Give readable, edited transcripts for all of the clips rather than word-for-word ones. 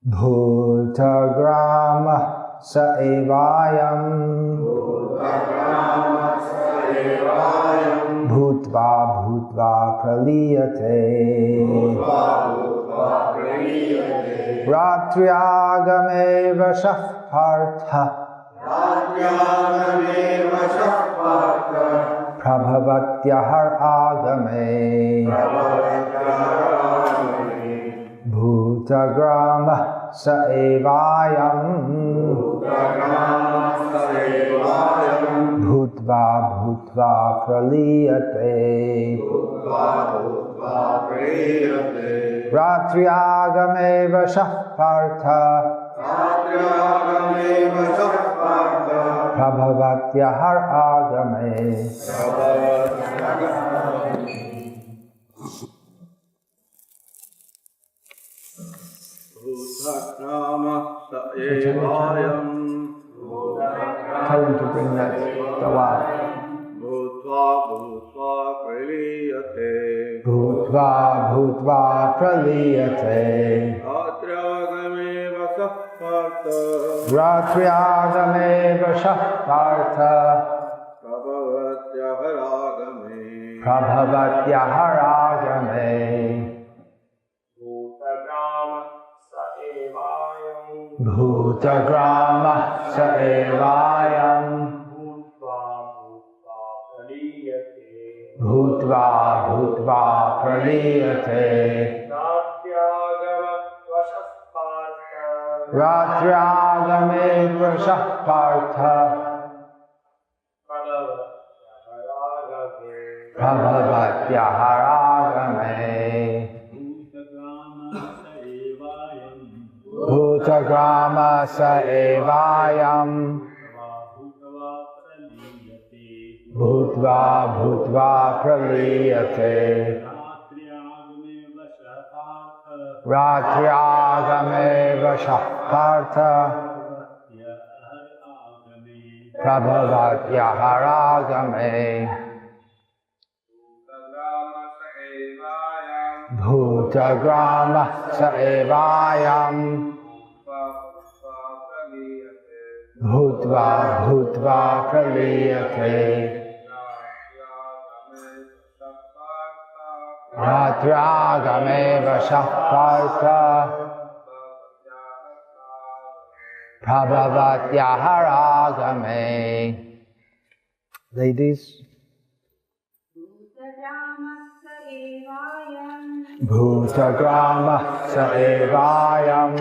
Bhutagrama sa evayam bhutva bhutva praliyate ratriagame vashah Pārtha prabhavatyahar agame Bhutagrama sa evayam bhutva bhutva praliyate ratriagame vashah Pārtha prabhavatyahar agame Tell him to bring that dawa. Bhutva bhutva praliyate ratriagame vashah Pārtha prabhavatyahar agame Bhutagrama sa evayam bhutva bhutva praliyate ratriagame vashah Pārtha prabhavatyahar agame Bhutagrama sa evayam bhutva bhutva praliyate ratriagame vashah Pārtha prabhavatyahar agame Bhutagrama sa evayam bhutva bhutva praliyate ratriagame vashah Pārtha prabhavatyahar agame. Ladies, Bhutagrama sa evayam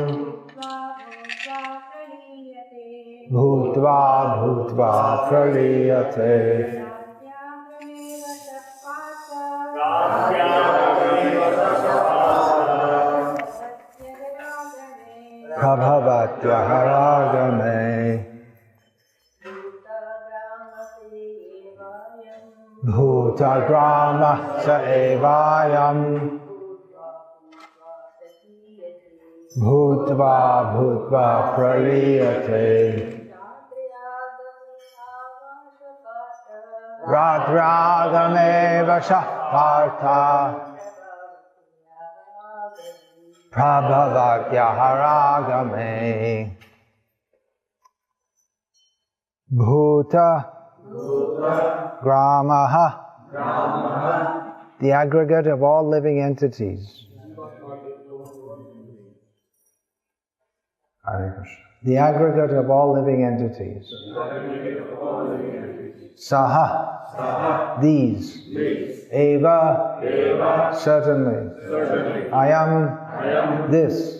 bhutva bhutva praliyate prabhavatyahar agame Bhutagrama sa evayam bhutva bhutva praliyate ratriagame vashah Pārtha prabhavatyahar agame Bhuta Gramaha, the aggregate of all living entities. The aggregate of all living entities. Saha, these. Eva, certainly. Ayam, this.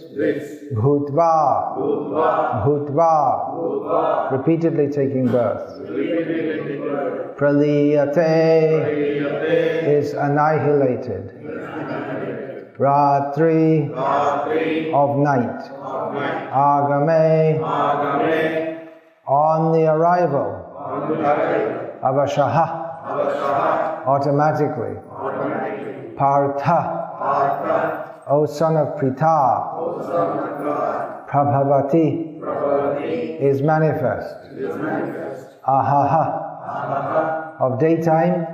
Bhutva, repeatedly taking birth. Praliyate is annihilated. Ratri, of night. Agame, on the arrival. Avashaha, automatically. Pārtha, O son of Pritha, Prabhavati, is manifest. Ahaha, of daytime.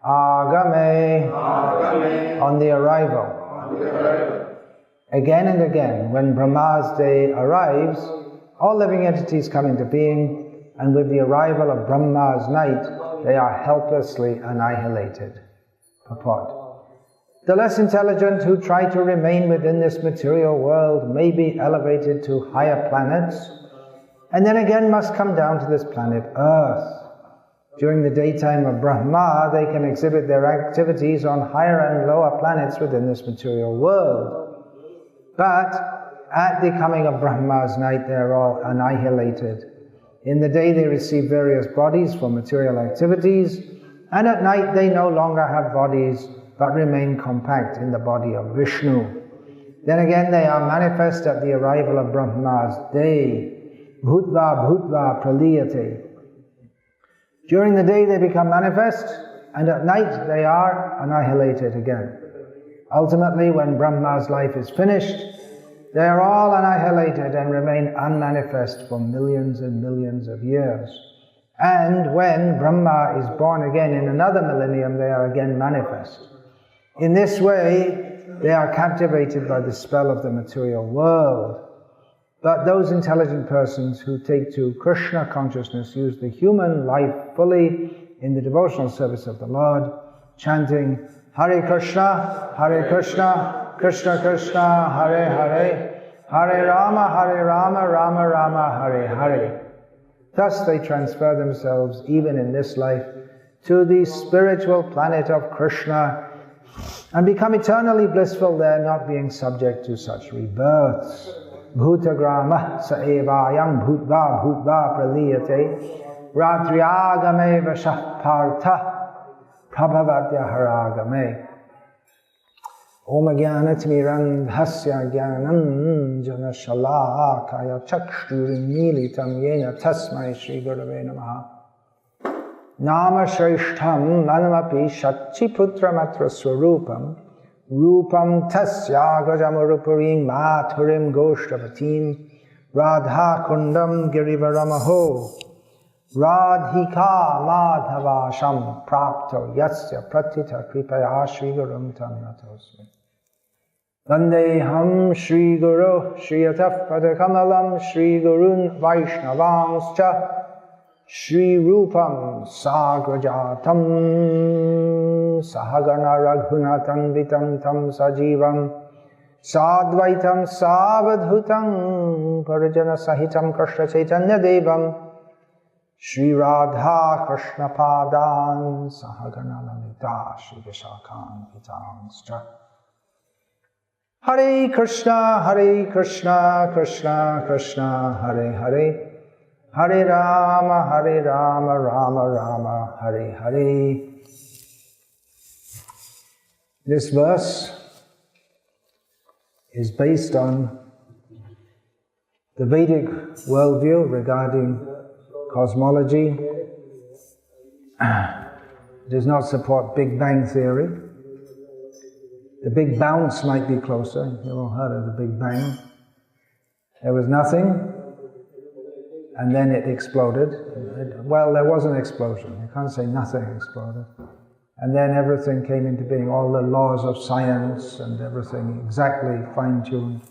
Agame, on the arrival. Again and again, when Brahma's day arrives, all living entities come into being, and with the arrival of Brahma's night, they are helplessly annihilated. Purport. The less intelligent who try to remain within this material world may be elevated to higher planets, and then again must come down to this planet Earth. During the daytime of Brahma, they can exhibit their activities on higher and lower planets within this material world. But at the coming of Brahma's night, they are all annihilated. In the day they receive various bodies for material activities, and at night they no longer have bodies, but remain compact in the body of Vishnu. Then again they are manifest at the arrival of Brahma's day. Bhutva bhutva praliyate. During the day they become manifest, and at night they are annihilated again. Ultimately, when Brahma's life is finished, they are all annihilated and remain unmanifest for millions and millions of years. And when Brahma is born again in another millennium, they are again manifest. In this way, they are captivated by the spell of the material world. But those intelligent persons who take to Krishna consciousness use the human life fully in the devotional service of the Lord, chanting Hare Krishna, Krishna Krishna, Hare Hare, Hare Rama, Rama Rama, Hare Hare. Thus they transfer themselves, even in this life, to the spiritual planet of Krishna and become eternally blissful there, not being subject to such rebirths. Bhutagrama sa evayam bhutva bhutva praliyate ratriagame vashah Pārtha prabhavatya haragame. Om Jnanatimirandhasya Jnananjana Shalakaya Chakshurmilitam Yena Tasmai Shri Gurave Namaha. Nama Shrishtham Manamapi Shachiputra Matra Swarupam Rupam Tasya Gajamurupurim Mathurim Goshtavatim Radha Kundam Girivaramaho Radhika Madhavasham Prapto Yatsya Pratita Kripaya Shri Gurum Tam Natosmi. Vandeham Shri Guru Shri Ataf Padakamalam Shri Gurun Vaishnavanscha Shri Rupam Sagrajatam Sahagana Raghunatam Vitam Tam Sajivam Sadvaitam Savadhutam Parajana Sahitam Krishna Chaitanya Devam Shri Radha Krishna Padan Sahagana Lalita Shri Vishakam Vitangscha. Hare Krishna, Krishna Krishna, Hare Hare, Hare Rama, Rama Rama, Hare Hare. This verse is based on the Vedic worldview regarding cosmology. It does not support Big Bang theory. The Big Bounce might be closer. You've all heard of the Big Bang. There was nothing, and then it exploded. Well, there was an explosion. You can't say nothing exploded. And then everything came into being, all the laws of science and everything exactly fine-tuned,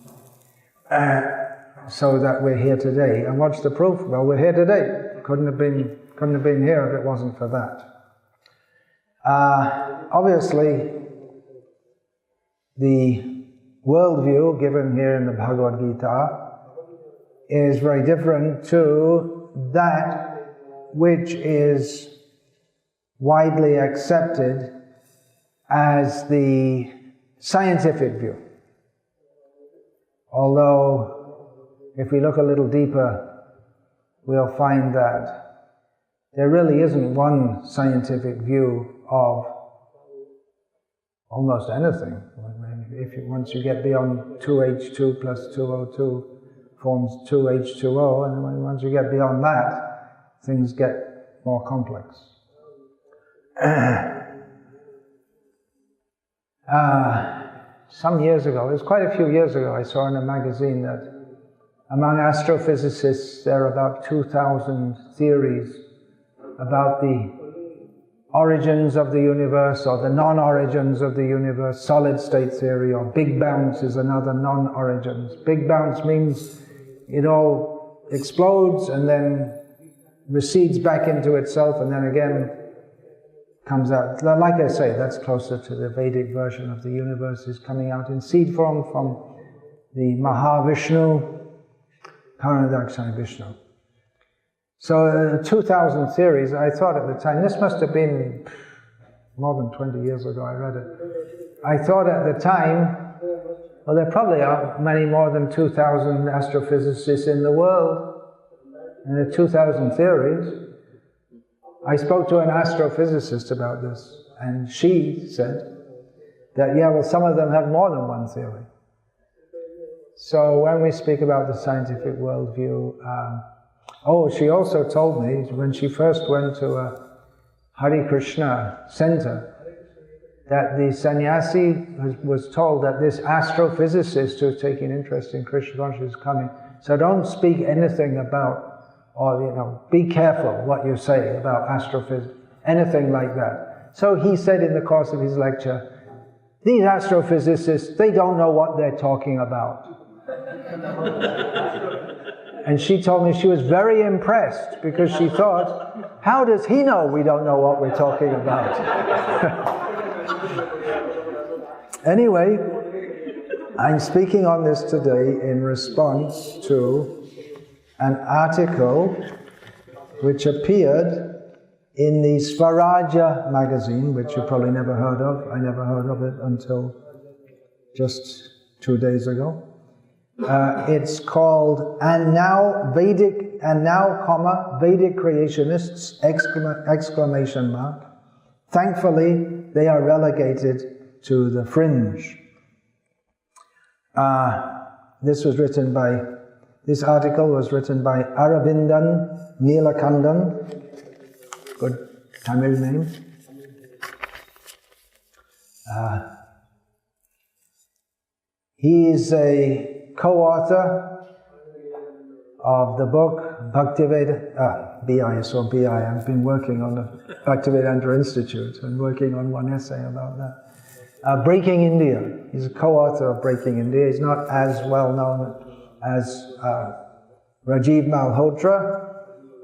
so that we're here today. And what's the proof? Well, we're here today. Couldn't have been here if it wasn't for that. Obviously, the worldview given here in the Bhagavad Gita is very different to that which is widely accepted as the scientific view. Although, if we look a little deeper, we'll find that there really isn't one scientific view of almost anything. Once you get beyond 2H2 plus 2O2 forms 2H2O, and once you get beyond that, things get more complex. Some years ago, it was quite a few years ago, I saw in a magazine that among astrophysicists there are about 2,000 theories about the origins of the universe or the non-origins of the universe, solid state theory, or Big Bounce is another non-origins. Big Bounce means it all explodes and then recedes back into itself and then again comes out. Like I say, that's closer to the Vedic version of the universe, is coming out in seed form from the Mahavishnu, Paradakshai Vishnu. So 2,000 theories, I thought at the time, this must have been more than 20 years ago I read it. I thought at the time, well, there probably are many more than 2,000 astrophysicists in the world, and there are 2,000 theories. I spoke to an astrophysicist about this, and she said that, yeah, well, some of them have more than one theory. So when we speak about the scientific worldview, she also told me when she first went to a Hare Krishna center that the sannyasi was told that this astrophysicist who's taking interest in Krishna consciousness is coming. So don't speak anything about, or be careful what you say about astrophysics, anything like that. So he said in the course of his lecture, these astrophysicists, they don't know what they're talking about. And she told me she was very impressed because she thought, how does he know we don't know what we're talking about? Anyway, I'm speaking on this today in response to an article which appeared in the Svaraja magazine, which you probably never heard of. I never heard of it until just 2 days ago. It's called "And now, Vedic creationists!" exclamation mark. Thankfully, they are relegated to the fringe. This article was written by Aravindan Neelakandan, good Tamil name. He is a co-author of the book Bhakti I've been working on the Bhaktivedanta Institute and working on one essay about that. Breaking India. He's a co-author of Breaking India. He's not as well known as Rajiv Malhotra,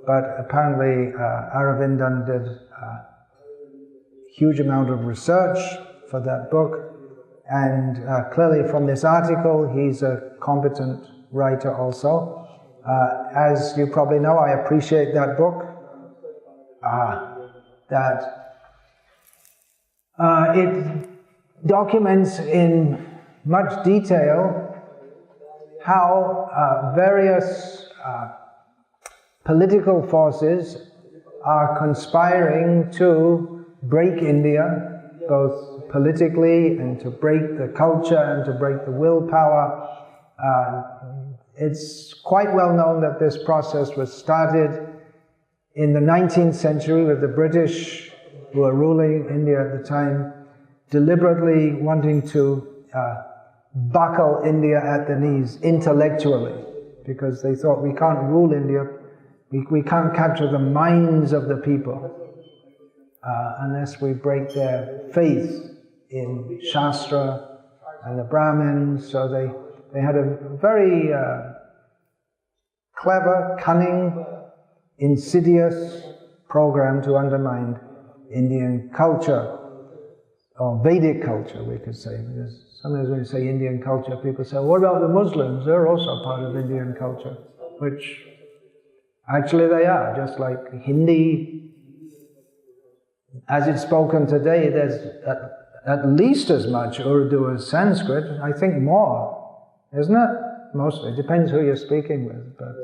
but apparently Aravindan did a huge amount of research for that book. And clearly from this article, he's a competent writer also. As you probably know, I appreciate that book. It documents in much detail how various political forces are conspiring to break India, both politically and to break the culture and to break the willpower. It's quite well known that this process was started in the 19th century with the British, who were ruling India at the time, deliberately wanting to buckle India at the knees intellectually, because they thought, we can't rule India, we can't capture the minds of the people unless we break their faith in Shastra and the Brahmins. So they had a very clever, cunning, insidious program to undermine Indian culture, or Vedic culture, we could say. Because sometimes when you say Indian culture, people say, what about the Muslims? They're also part of Indian culture, which actually they are, just like Hindi. As it's spoken today, there's at least as much Urdu as Sanskrit, I think more, isn't it? Mostly, it depends who you're speaking with, but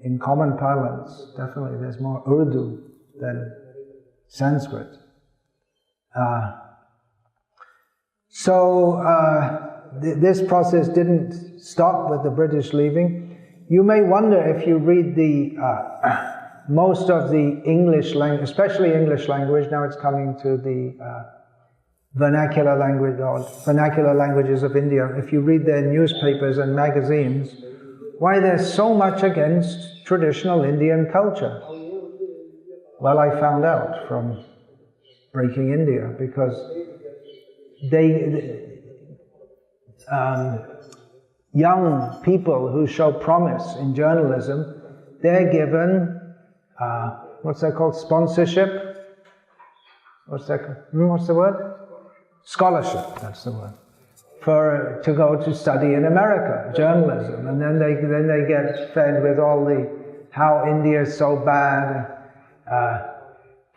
in common parlance, definitely there's more Urdu than Sanskrit. This process didn't stop with the British leaving. You may wonder if you read the most of the English language, especially English language, now it's coming to the vernacular language or vernacular languages of India. If you read their newspapers and magazines, why there's so much against traditional Indian culture. Well, I found out from Breaking India, because young people who show promise in journalism, they're given, what's that called, sponsorship? What's the word? Scholarship, that's the word. To go to study in America, journalism, and then they get fed with all how India is so bad,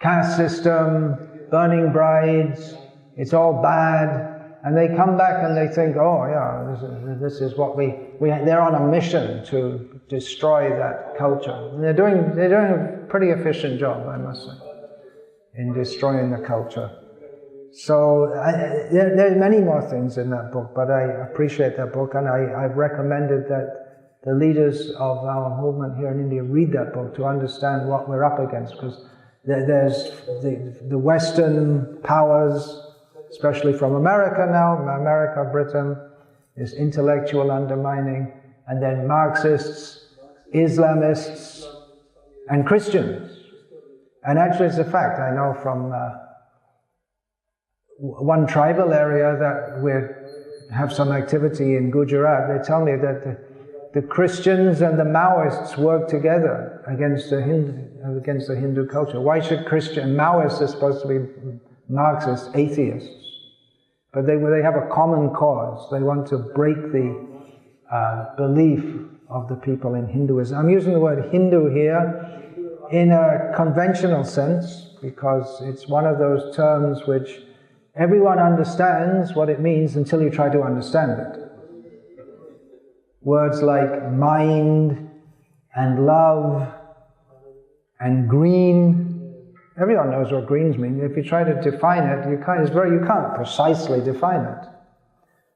caste system, burning brides, it's all bad, and they come back and they think, oh yeah, this is what they're on a mission to destroy that culture. And they're doing a pretty efficient job, I must say, in destroying the culture. So there are many more things in that book, but I appreciate that book, and I've recommended that the leaders of our movement here in India read that book to understand what we're up against, because there's the Western powers, especially from America now, Britain, is intellectual undermining, and then Marxists, Islamists, and Christians. And actually it's a fact, I know from one tribal area that we have some activity in Gujarat, they tell me that the Christians and the Maoists work together against the Hindu culture. Why should Maoists are supposed to be Marxist atheists, but they have a common cause. They want to break the belief of the people in Hinduism. I'm using the word Hindu here in a conventional sense, because it's one of those terms which everyone understands what it means until you try to understand it. Words like mind and love and green, everyone knows what greens mean. If you try to define it, you can't precisely define it.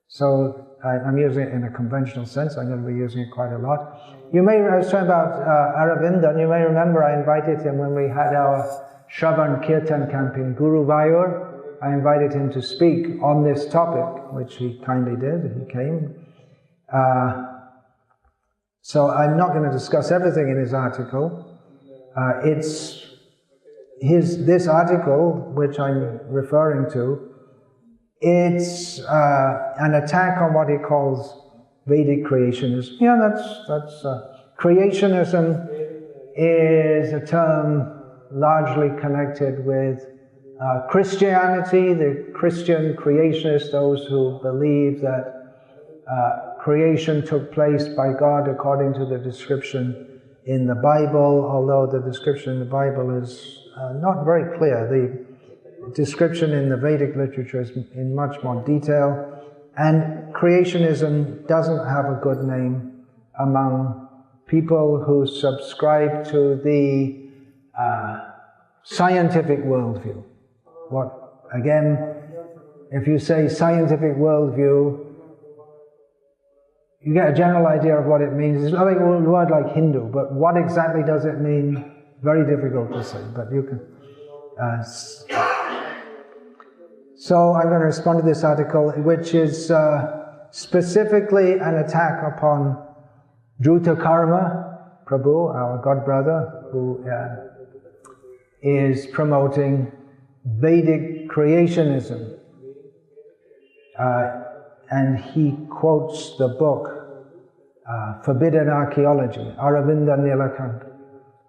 So I'm using it in a conventional sense. I'm going to be using it quite a lot. I was talking about Aravinda, and you may remember I invited him when we had our Shravan Kirtan camp in Guruvayur. I invited him to speak on this topic, which he kindly did. He came. So I'm not going to discuss everything in his article. This article, which I'm referring to, it's an attack on what he calls Vedic creationism. Yeah, that's creationism is a term largely connected with Christianity, the Christian creationists, those who believe that creation took place by God according to the description in the Bible, although the description in the Bible is not very clear. The description in the Vedic literature is in much more detail, and creationism doesn't have a good name among people who subscribe to the scientific worldview. If you say scientific worldview, you get a general idea of what it means. It's not like a word like Hindu, but what exactly does it mean? Very difficult to say, but you can. So I'm going to respond to this article, which is specifically an attack upon Dhruta Karma Prabhu, our god brother, who is promoting Vedic creationism. And he quotes the book Forbidden Archaeology. Aravinda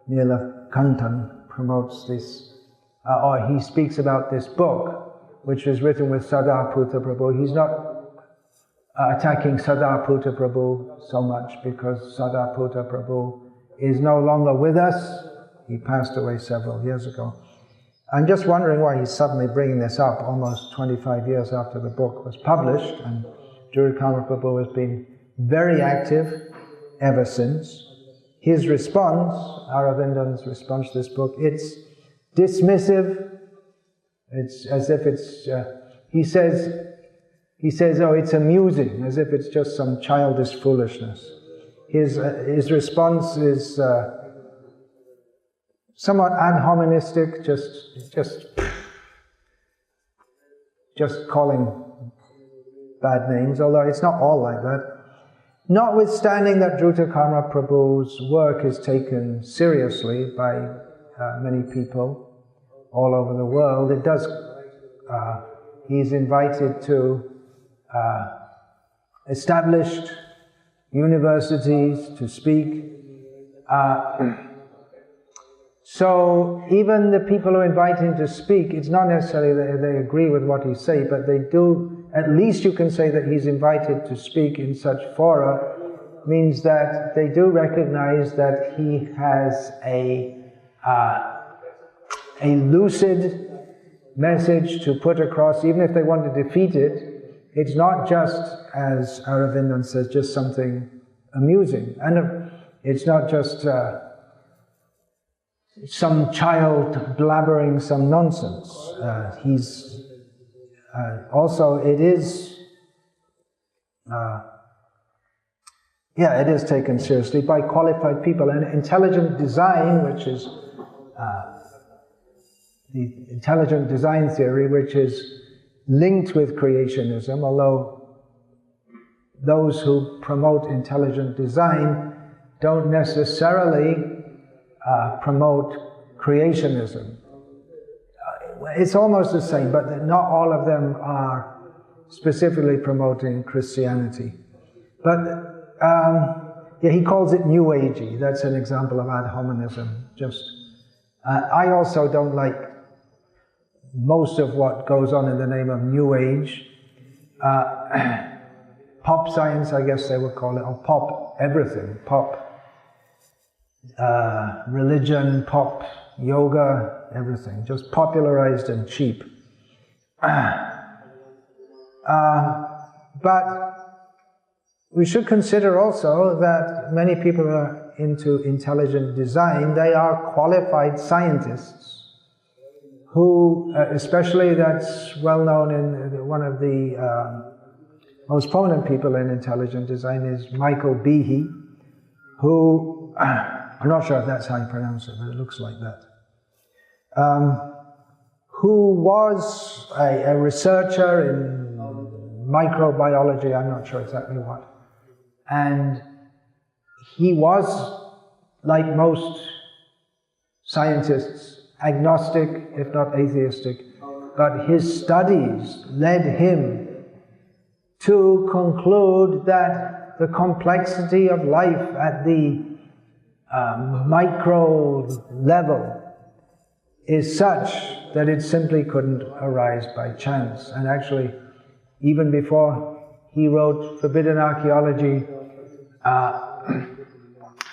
Nilakantan promotes this, or he speaks about this book, which was written with Sadarputta Prabhu. He's not attacking Sadarputta Prabhu so much because Sadarputta Prabhu is no longer with us. He passed away several years ago. I'm just wondering why he's suddenly bringing this up almost 25 years after the book was published, and Dhruta Karma Prabhu has been very active ever since. His response, Aravinda's response to this book, it's dismissive. It's as if it's, he says, oh, it's amusing, as if it's just some childish foolishness. His response is somewhat ad hoministic, just calling bad names, although it's not all like that. Notwithstanding that Dhruta Karma Prabhu's work is taken seriously by many people all over the world. It does. He's invited to established universities to speak. So even the people who invite him to speak, it's not necessarily that they agree with what he says, but they do, at least you can say that he's invited to speak in such fora, means that they do recognize that he has a lucid message to put across, even if they want to defeat it. It's not just, as Aurobindo says, just something amusing. And it's not just some child blabbering some nonsense. Also, it is taken seriously by qualified people. And intelligent design, which is the intelligent design theory, which is linked with creationism, although those who promote intelligent design don't necessarily promote creationism. It's almost the same, but not all of them are specifically promoting Christianity. But he calls it New Agey. That's an example of ad hominism. I also don't like most of what goes on in the name of New Age. Pop science, I guess they would call it, or pop everything. Pop religion, pop yoga, everything. Just popularized and cheap. But we should consider also that many people are into intelligent design. They are qualified scientists who, especially that's well known in one of the most prominent people in intelligent design is Michael Behe, who, I'm not sure if that's how you pronounce it, but it looks like that, who was a researcher in microbiology, I'm not sure exactly what, and he was, like most scientists, agnostic, if not atheistic, but his studies led him to conclude that the complexity of life at the micro level is such that it simply couldn't arise by chance. And actually, even before he wrote Forbidden Archaeology,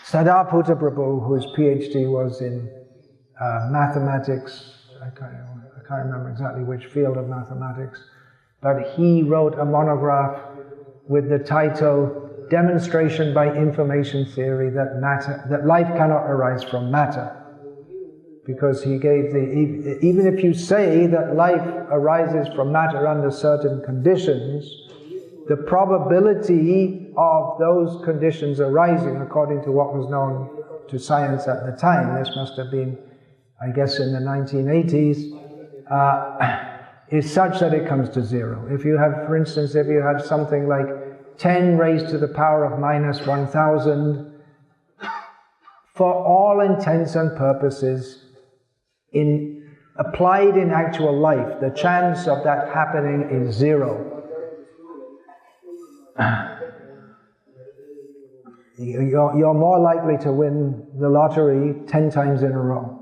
Sariputta Prabhu, whose PhD was in mathematics, I can't remember exactly which field of mathematics, but he wrote a monograph with the title Demonstration by Information Theory that life cannot arise from matter. Because he gave even if you say that life arises from matter under certain conditions, the probability of those conditions arising, according to what was known to science at the time, this must have been, I guess, in the 1980s, is such that it comes to zero. If you have, for instance, if you have something like 10 raised to the power of minus 1,000, for all intents and purposes, applied in actual life, the chance of that happening is zero. You're more likely to win the lottery 10 times in a row.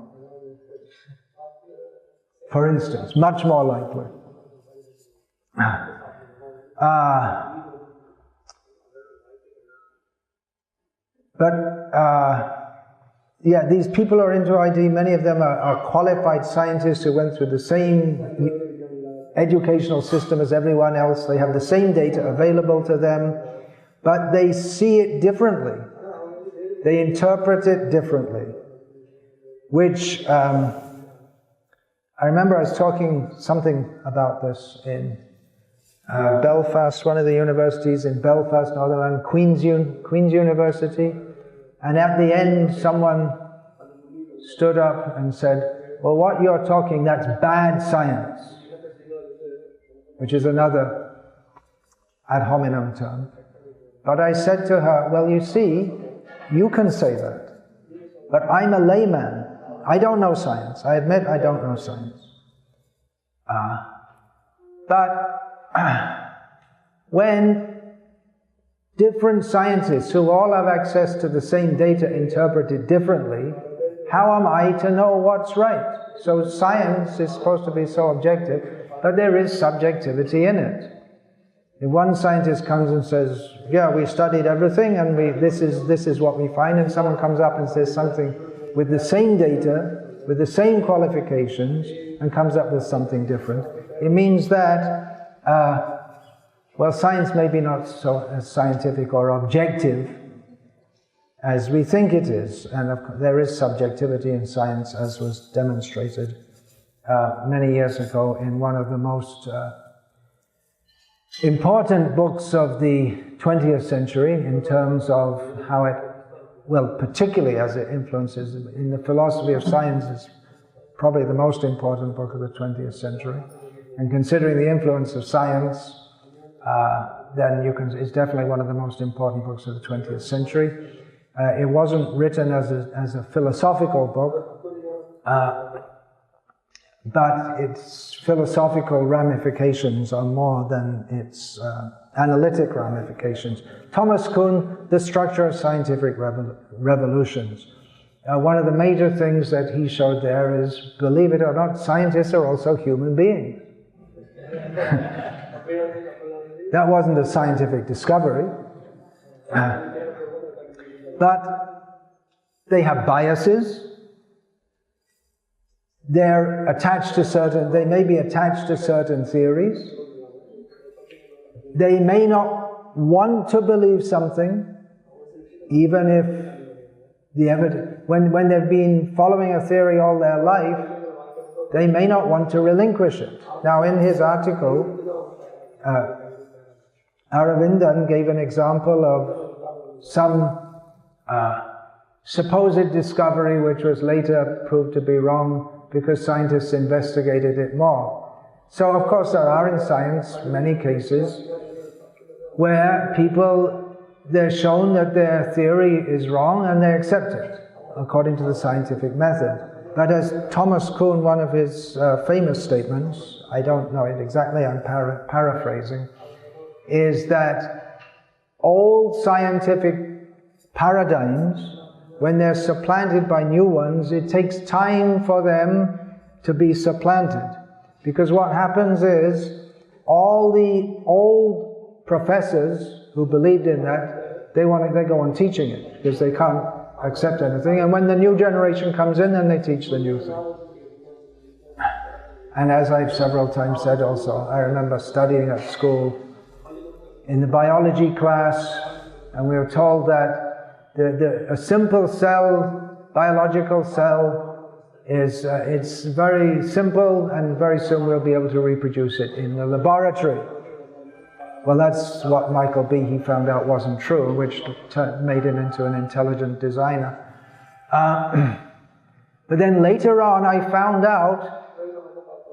For instance, much more likely. These people are into ID. Many of them are qualified scientists who went through the same educational system as everyone else. They have the same data available to them, but they see it differently. They interpret it differently. Which, I remember I was talking something about this in Belfast, one of the universities in Belfast, Northern Ireland, Queen's University. And at the end, someone stood up and said, well, what you're talking, that's bad science, which is another ad hominem term. But I said to her, well, you see, you can say that, but I'm a layman. I don't know science. I admit I don't know science. But when different scientists who all have access to the same data interpret it differently, how am I to know what's right? So science is supposed to be so objective, but there is subjectivity in it. If one scientist comes and says, yeah, we studied everything and this is what we find, and someone comes up and says something with the same data, with the same qualifications, and comes up with something different, it means that, well, science may be not so as scientific or objective as we think it is, and of course, there is subjectivity in science, as was demonstrated many years ago in one of the most important books of the 20th century in terms of how it, well, particularly as it influences in the philosophy of science, is probably the most important book of the 20th century. And considering the influence of science, then it's definitely one of the most important books of the 20th century. It wasn't written as a philosophical book, but its philosophical ramifications are more than its analytic ramifications. Thomas Kuhn, The Structure of Scientific Revolutions. One of the major things that he showed there is, believe it or not, scientists are also human beings. That wasn't a scientific discovery. But they have biases. They may be attached to certain theories. They may not want to believe something, even if the evidence, when they've been following a theory all their life, they may not want to relinquish it. Now, in his article, Aravindan gave an example of some supposed discovery which was later proved to be wrong because scientists investigated it more. So, of course, there are in science many cases where they're shown that their theory is wrong and they accept it according to the scientific method. But as Thomas Kuhn, one of his famous statements, I don't know it exactly, I'm paraphrasing, is that all scientific paradigms, when they're supplanted by new ones, it takes time for them to be supplanted. Because what happens is, all the old professors who believed in that, they go on teaching it, because they can't accept anything. And when the new generation comes in, then they teach the new thing. And as I've several times said also, I remember studying at school in the biology class, and we were told that a simple cell, biological cell, it's very simple, and very soon we'll be able to reproduce it in the laboratory. Well, that's what Michael Behe found out wasn't true, which made him into an intelligent designer. But then later on I found out,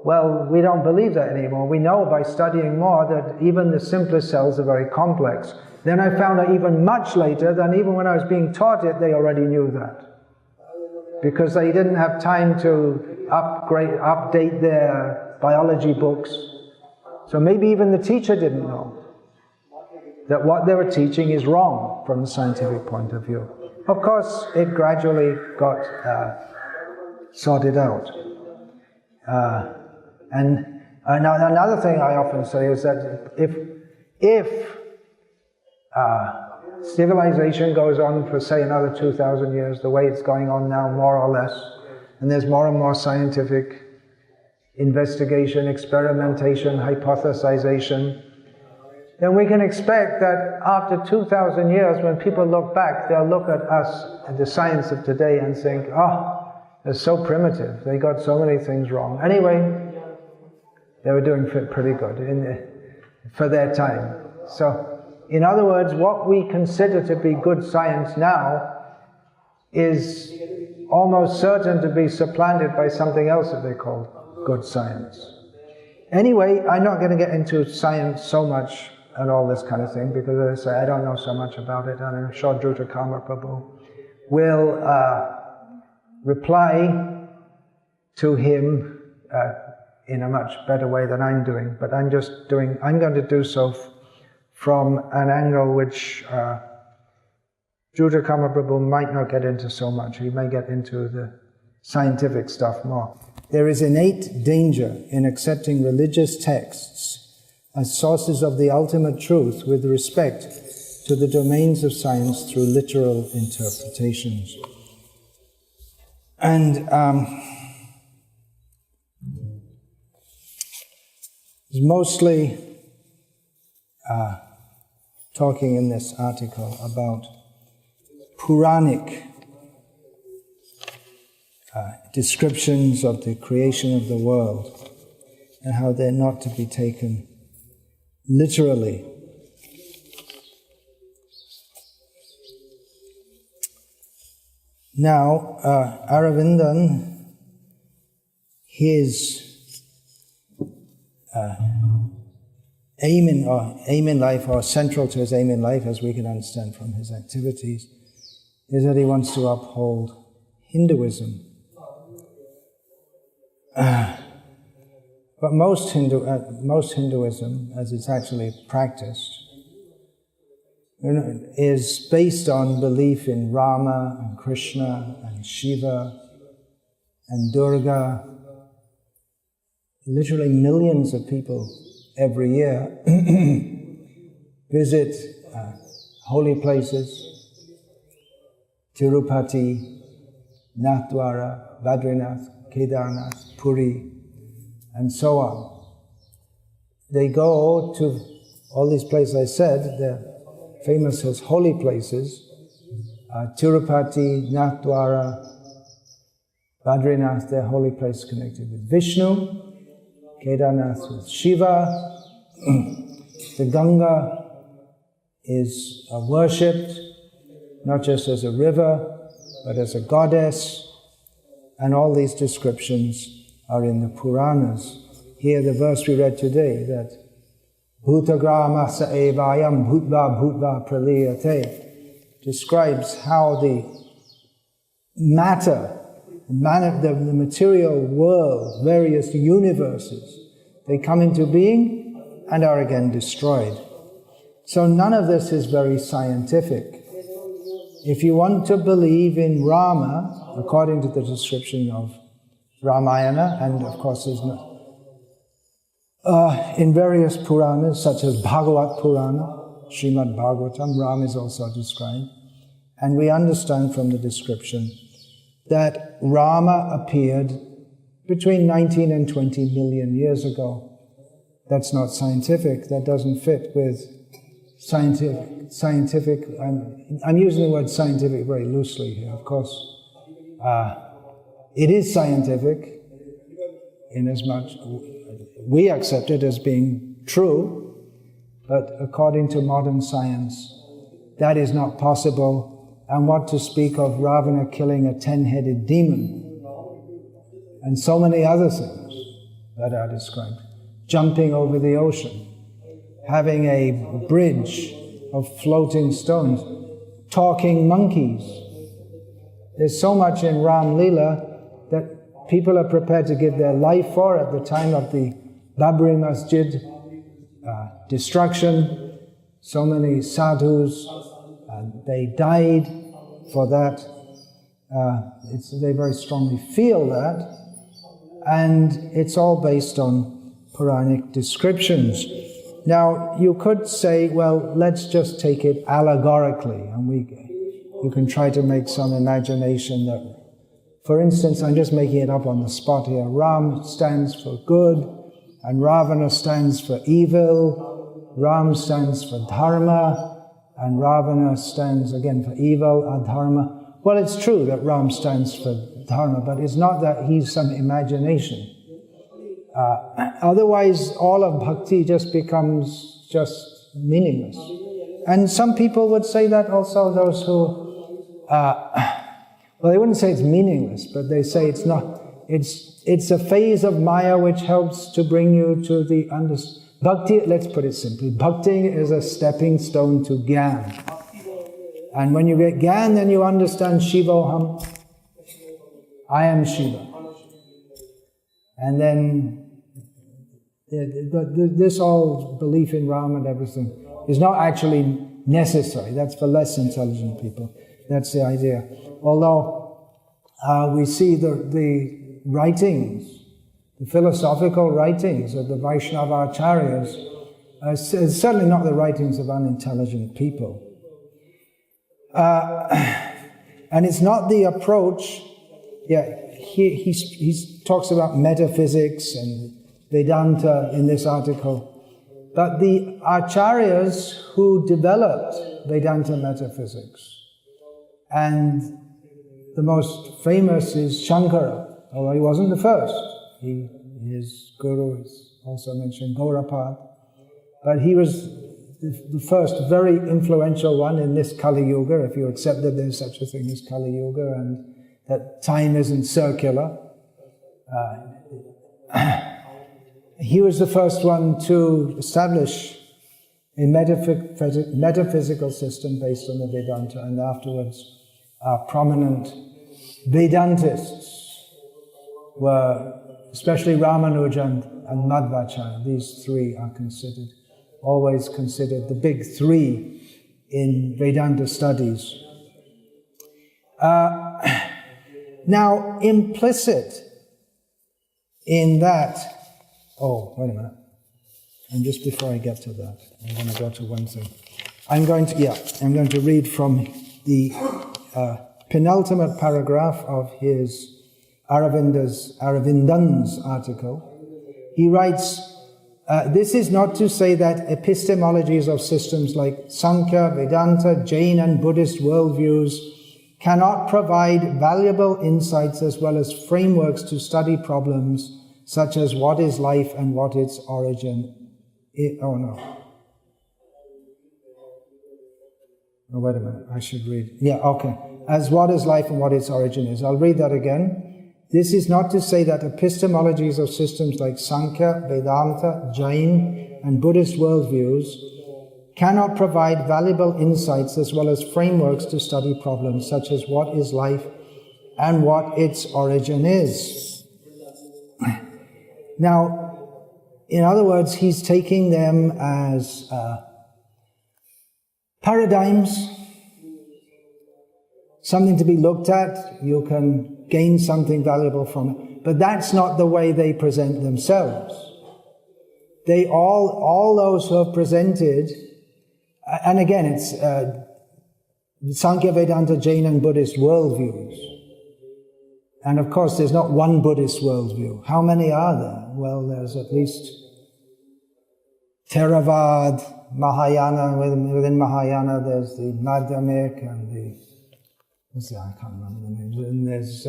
well, we don't believe that anymore. We know by studying more that even the simplest cells are very complex. Then I found out even much later that even when I was being taught it, they already knew that. Because they didn't have time to update their biology books. So maybe even the teacher didn't know that what they were teaching is wrong from the scientific point of view. Of course, it gradually got sorted out. And another thing I often say is that if civilization goes on for, say, another 2,000 years, the way it's going on now, more or less, and there's more and more scientific investigation, experimentation, hypothesization, then we can expect that after 2,000 years, when people look back, they'll look at us, at the science of today, and think, oh, they're so primitive, they got so many things wrong. Anyway, they were doing pretty good for their time. So, in other words, what we consider to be good science now is almost certain to be supplanted by something else that they call good science. Anyway, I'm not going to get into science so much and all this kind of thing, because as I say, I don't know so much about it, and I'm sure Dhruta Karma Prabhu will reply to him in a much better way than I'm doing, but I'm going to do so from an angle which Juta Kamaprabhu might not get into so much. He may get into the scientific stuff more. There is innate danger in accepting religious texts as sources of the ultimate truth with respect to the domains of science through literal interpretations. And it's mostly talking in this article about Puranic descriptions of the creation of the world and how they're not to be taken literally. Now, Aravindan, his aim in life, or central to his aim in life, as we can understand from his activities, is that he wants to uphold Hinduism. But most Hinduism, as it's actually practiced, is based on belief in Rama and Krishna and Shiva and Durga. Literally millions of people every year visit holy places, Tirupati, Nathdwara, Badrinath, Kedarnath, Puri, and so on. They go to all these places I said, they're famous as holy places. Tirupati, Nathdwara, Badrinath, they're holy places connected with Vishnu, Kedarnath with Shiva. The Ganga is worshipped not just as a river, but as a goddess. And all these descriptions are in the Puranas. Here, the verse we read today, that Bhutagrama sa evayam bhutva bhutva praliyate, describes how the matter, the material world, various universes, they come into being and are again destroyed. So none of this is very scientific. If you want to believe in Rama, according to the description of Ramayana, and of course there's in various Puranas, such as Bhagavat Purana, Srimad Bhagavatam, Rama is also described. And we understand from the description that Rama appeared between 19 and 20 million years ago. That's not scientific, that doesn't fit with scientific, I'm using the word scientific very loosely here, of course. It is scientific, in as much we accept it as being true, but according to modern science, that is not possible. And what to speak of Ravana killing a 10-headed demon, and so many other things that are described. Jumping over the ocean, having a bridge of floating stones, talking monkeys. There's so much in Ram Leela that people are prepared to give their life for. At the time of the Babri Masjid destruction, so many sadhus, they died for that. They very strongly feel that, and it's all based on Puranic descriptions. Now, you could say, well, let's just take it allegorically, and you can try to make some imagination that, for instance, I'm just making it up on the spot here, Ram stands for good, and Ravana stands for evil, Ram stands for dharma, and Ravana stands again for evil, adharma. Well, it's true that Ram stands for dharma, but it's not that he's some imagination. Otherwise, all of bhakti just becomes just meaningless. And some people would say that also, those who, well, they wouldn't say it's meaningless, but they say it's not. It's a phase of Maya which helps to bring you to the understanding. Bhakti, let's put it simply, bhakti is a stepping stone to Gyan. And when you get Gyan, then you understand Shivoham, I am Shiva. And then this whole belief in Ram and everything is not actually necessary. That's for less intelligent people. That's the idea. Although we see the writings, the philosophical writings of the Vaishnava acharyas, certainly not the writings of unintelligent people. And it's not the approach. He talks about metaphysics and Vedanta in this article. But the acharyas who developed Vedanta metaphysics, and the most famous is Shankara, although he wasn't the first. His guru is also mentioned, Gaurapad. But he was the first very influential one in this Kali Yuga, if you accept that there's such a thing as Kali Yuga and that time isn't circular. He was the first one to establish a metaphysical system based on the Vedanta, and afterwards prominent Vedantists were, especially Ramanujan and Madhvacharya. These three are always considered the big three in Vedanta studies. Now, implicit in that, wait a minute. And just before I get to that, I want to go to one thing. I'm going to read from the penultimate paragraph of his Aravindan's article. He writes, this is not to say that epistemologies of systems like Sankhya, Vedanta, Jain and Buddhist worldviews cannot provide valuable insights as well as frameworks to study problems such as what is life and what its origin is. Oh no. Oh, wait a minute, I should read. As what is life and what its origin is. I'll read that again. This is not to say that epistemologies of systems like Sankhya, Vedanta, Jain, and Buddhist worldviews cannot provide valuable insights as well as frameworks to study problems such as what is life and what its origin is. Now, in other words, he's taking them as paradigms, something to be looked at. You can gain something valuable from it. But that's not the way they present themselves. They all those who have presented, and again, it's Sankhya, Vedanta, Jain and Buddhist worldviews. And of course, there's not one Buddhist worldview. How many are there? Well, there's at least Theravada, Mahayana. Within Mahayana, there's the Madhyamik and the, I can't remember the names. And there's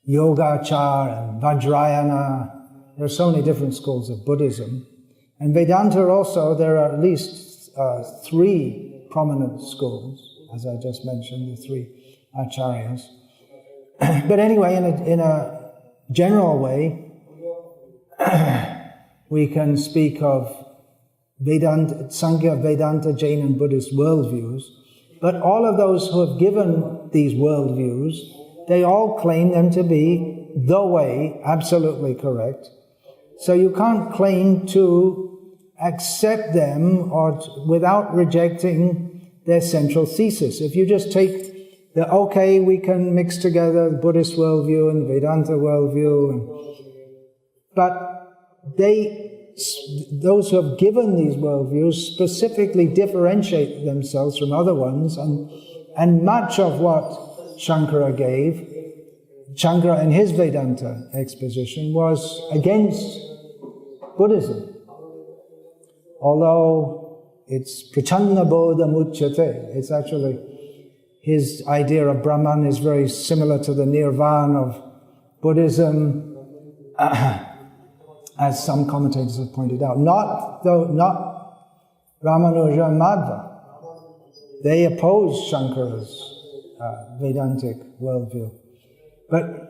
Yogachar and Vajrayana. There are so many different schools of Buddhism. And Vedanta also, there are at least 3 prominent schools, as I just mentioned, the 3 acharyas. But anyway, in a general way, we can speak of Vedanta, Sankhya, Vedanta, Jain and Buddhist worldviews. But all of those who have given these worldviews, they all claim them to be the way, absolutely correct. So you can't claim to accept them without rejecting their central thesis. If you just take we can mix together the Buddhist worldview and Vedanta worldview, but those who have given these worldviews specifically differentiate themselves from other ones, and much of what Shankara in his Vedanta exposition was against Buddhism. Although it's Prachanna Bodha Muchyate, it's actually, his idea of Brahman is very similar to the nirvana of Buddhism, as some commentators have pointed out. Not Ramanuja and Madhva. They oppose Shankara's Vedantic worldview. But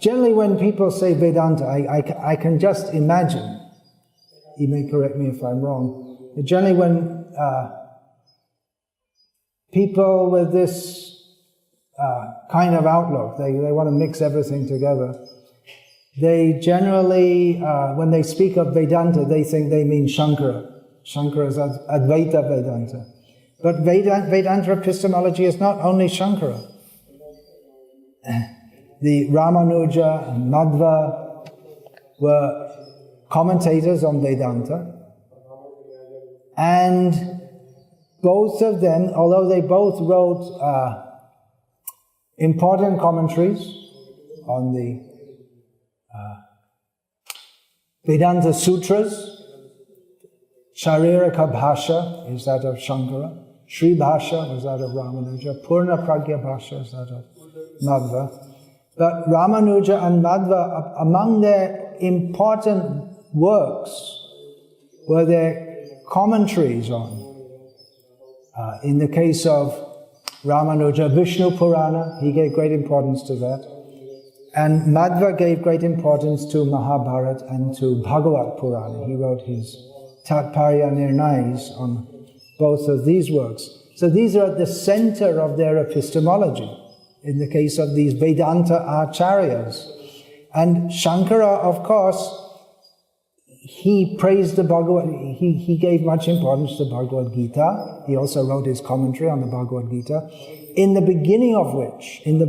generally when people say Vedanta, I can just imagine, he may correct me if I'm wrong, but generally when people with this kind of outlook, they want to mix everything together, they generally, when they speak of Vedanta, they think they mean Shankara. Shankara is Advaita Vedanta. But Vedanta epistemology is not only Shankara. The Ramanuja and Madhva were commentators on Vedanta, and both of them, although they both wrote important commentaries on the Vedanta Sutras, Shariraka Bhasha is that of Shankara, Sri Bhasha was that of Ramanuja, Purna Pragya Bhasha is that of Madhva. But Ramanuja and Madhva, among their important works were their commentaries on. In the case of Ramanuja, Vishnu Purana, he gave great importance to that. And Madhva gave great importance to Mahabharata and to Bhagavat Purana. He wrote his Tatparya Nirnayas on both of these works. So these are at the center of their epistemology, in the case of these Vedanta Acharyas. And Shankara, of course, he praised the Bhagavad, he gave much importance to Bhagavad Gita. He also wrote his commentary on the Bhagavad Gita, in the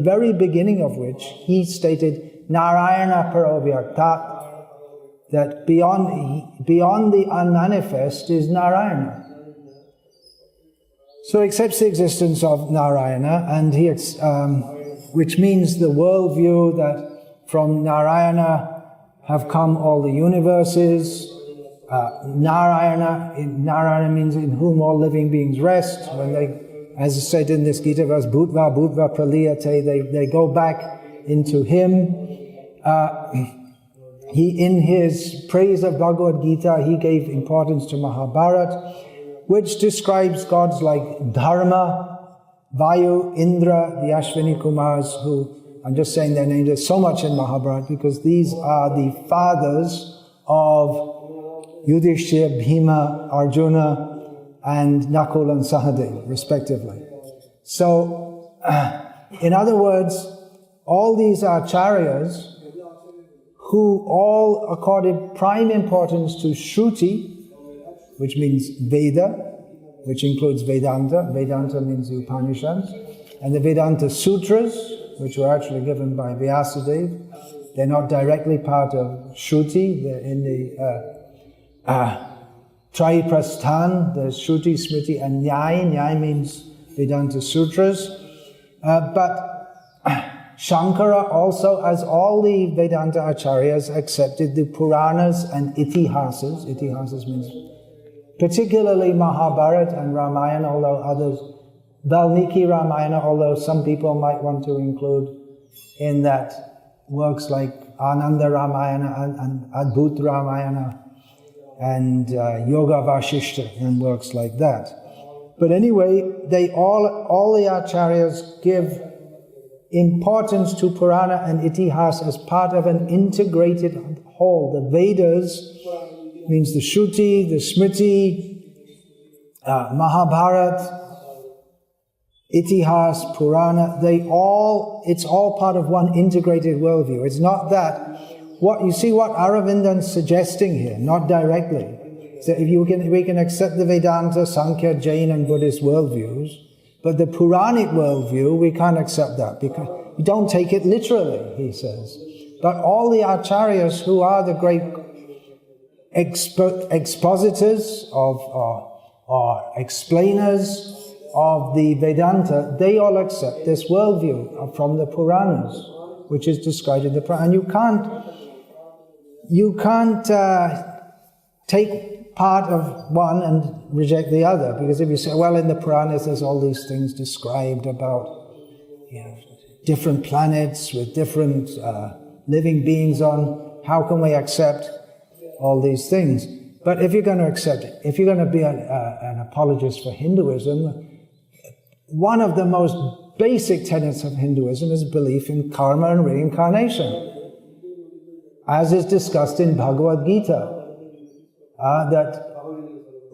very beginning of which, he stated, Narayana Paravyaktat, that beyond the unmanifest is Narayana. So he accepts the existence of Narayana, and which means the worldview that from Narayana have come all the universes. Narayana means in whom all living beings rest. When they, as is said in this Gita verse, Bhutva Bhutva Praliyate, they go back into him. In his praise of Bhagavad Gita, he gave importance to Mahabharata, which describes gods like Dharma, Vayu, Indra, the Ashwini Kumars, who, I'm just saying their names, there's so much in Mahabharata because these are the fathers of Yudhishthira, Bhima, Arjuna, and Nakul and Sahadev, respectively. So, in other words, all these acharyas, who all accorded prime importance to Shruti, which means Veda, which includes Vedanta. Vedanta means the Upanishads. And the Vedanta Sutras, which were actually given by Vyasadeva. They're not directly part of Shruti. They're in the Traiprasthan. There's Shruti, Smriti, and Nyaya. Nyaya means Vedanta Sutras. But Shankara also, as all the Vedanta Acharyas, accepted the Puranas and Itihasas. Itihasas means particularly Mahabharata and Ramayana, although others, Valmiki Ramayana, although some people might want to include in that works like Ananda Ramayana and Adbhut Ramayana and Yoga Vashishta and works like that. But anyway, they all the Acharyas give importance to Purana and Itihas as part of an integrated whole. The Vedas means the Shruti, the Smriti, Mahabharata, Itihas, Purana, it's all part of one integrated worldview. It's not that, you see what Aravindan's suggesting here, not directly. So if we can accept the Vedanta, Sankhya, Jain and Buddhist worldviews, but the Puranic worldview, we can't accept that because we don't take it literally, he says. But all the acharyas who are the great expositors or explainers of the Vedanta, they all accept this worldview from the Puranas, which is described in the Purana. And you can't take part of one and reject the other, because if you say, well, in the Puranas there's all these things described about different planets with different living beings on, how can we accept all these things? But if you're going to accept it, if you're going to be an apologist for Hinduism, one of the most basic tenets of Hinduism is belief in karma and reincarnation, as is discussed in Bhagavad Gita. That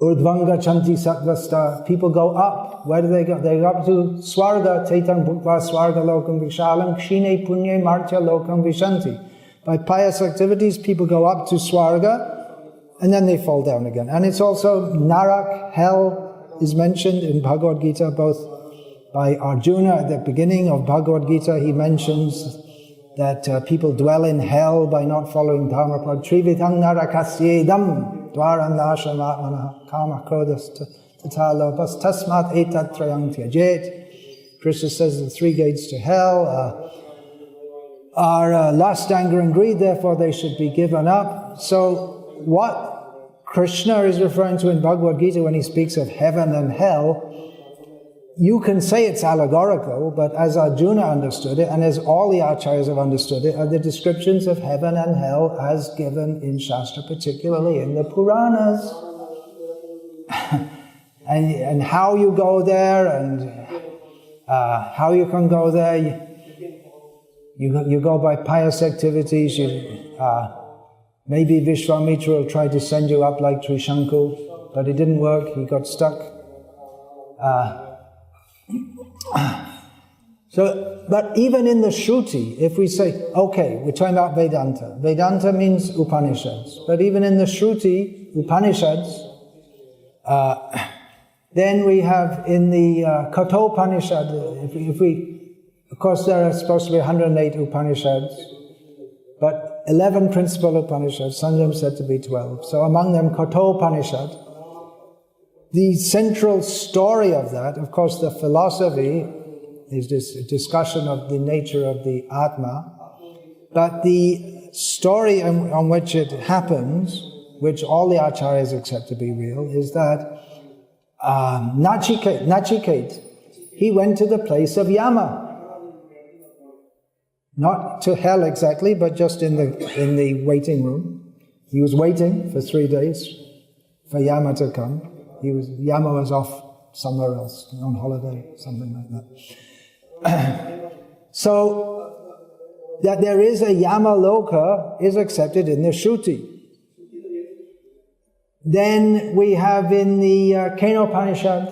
Urdvanga Chanti Satvasta, people go up. Where do they go? They go up to Swarga, Taitan Bhukva Swarga Lokam Vishalam, Kshine Punye Martya Lokam Vishanti. By pious activities, people go up to Swarga, and then they fall down again. And it's also Narak, hell, is mentioned in Bhagavad Gita, both by Arjuna at the beginning of Bhagavad Gita. He mentions that people dwell in hell by not following Dharma. Trivitang narakasyedam dvaram nashamatmana kama krodas tata lobas tasmat etat trayang tyajet. Krishna says the three gates to hell are lust, anger and greed, therefore they should be given up. So what Krishna is referring to in Bhagavad Gita when he speaks of heaven and hell, you can say it's allegorical, but as Arjuna understood it, and as all the acharyas have understood it, are the descriptions of heaven and hell as given in Shastra, particularly in the Puranas. and how you go there, and how you can go there. You go by pious activities. Maybe Vishwamitra will try to send you up like Trishanku, but it didn't work. He got stuck. But even in the Shruti, if we say, okay, we're talking about Vedanta. Vedanta means Upanishads. But even in the Shruti, Upanishads, then we have in the Kathopanishad, if we, of course there are supposed to be 108 Upanishads, but 11 principal Upanishads, some of them said to be 12. So among them, Kathopanishad. The central story of that, of course, the philosophy is this discussion of the nature of the Atma, but the story on which it happens, which all the acharyas accept to be real, is that Nachiket, he went to the place of Yama. Not to hell exactly, but just in the waiting room. He was waiting for 3 days for Yama to come. Yama was off somewhere else, on holiday, something like that. So, that there is a Yama Loka is accepted in the Shruti. Then we have in the Kenopanishad,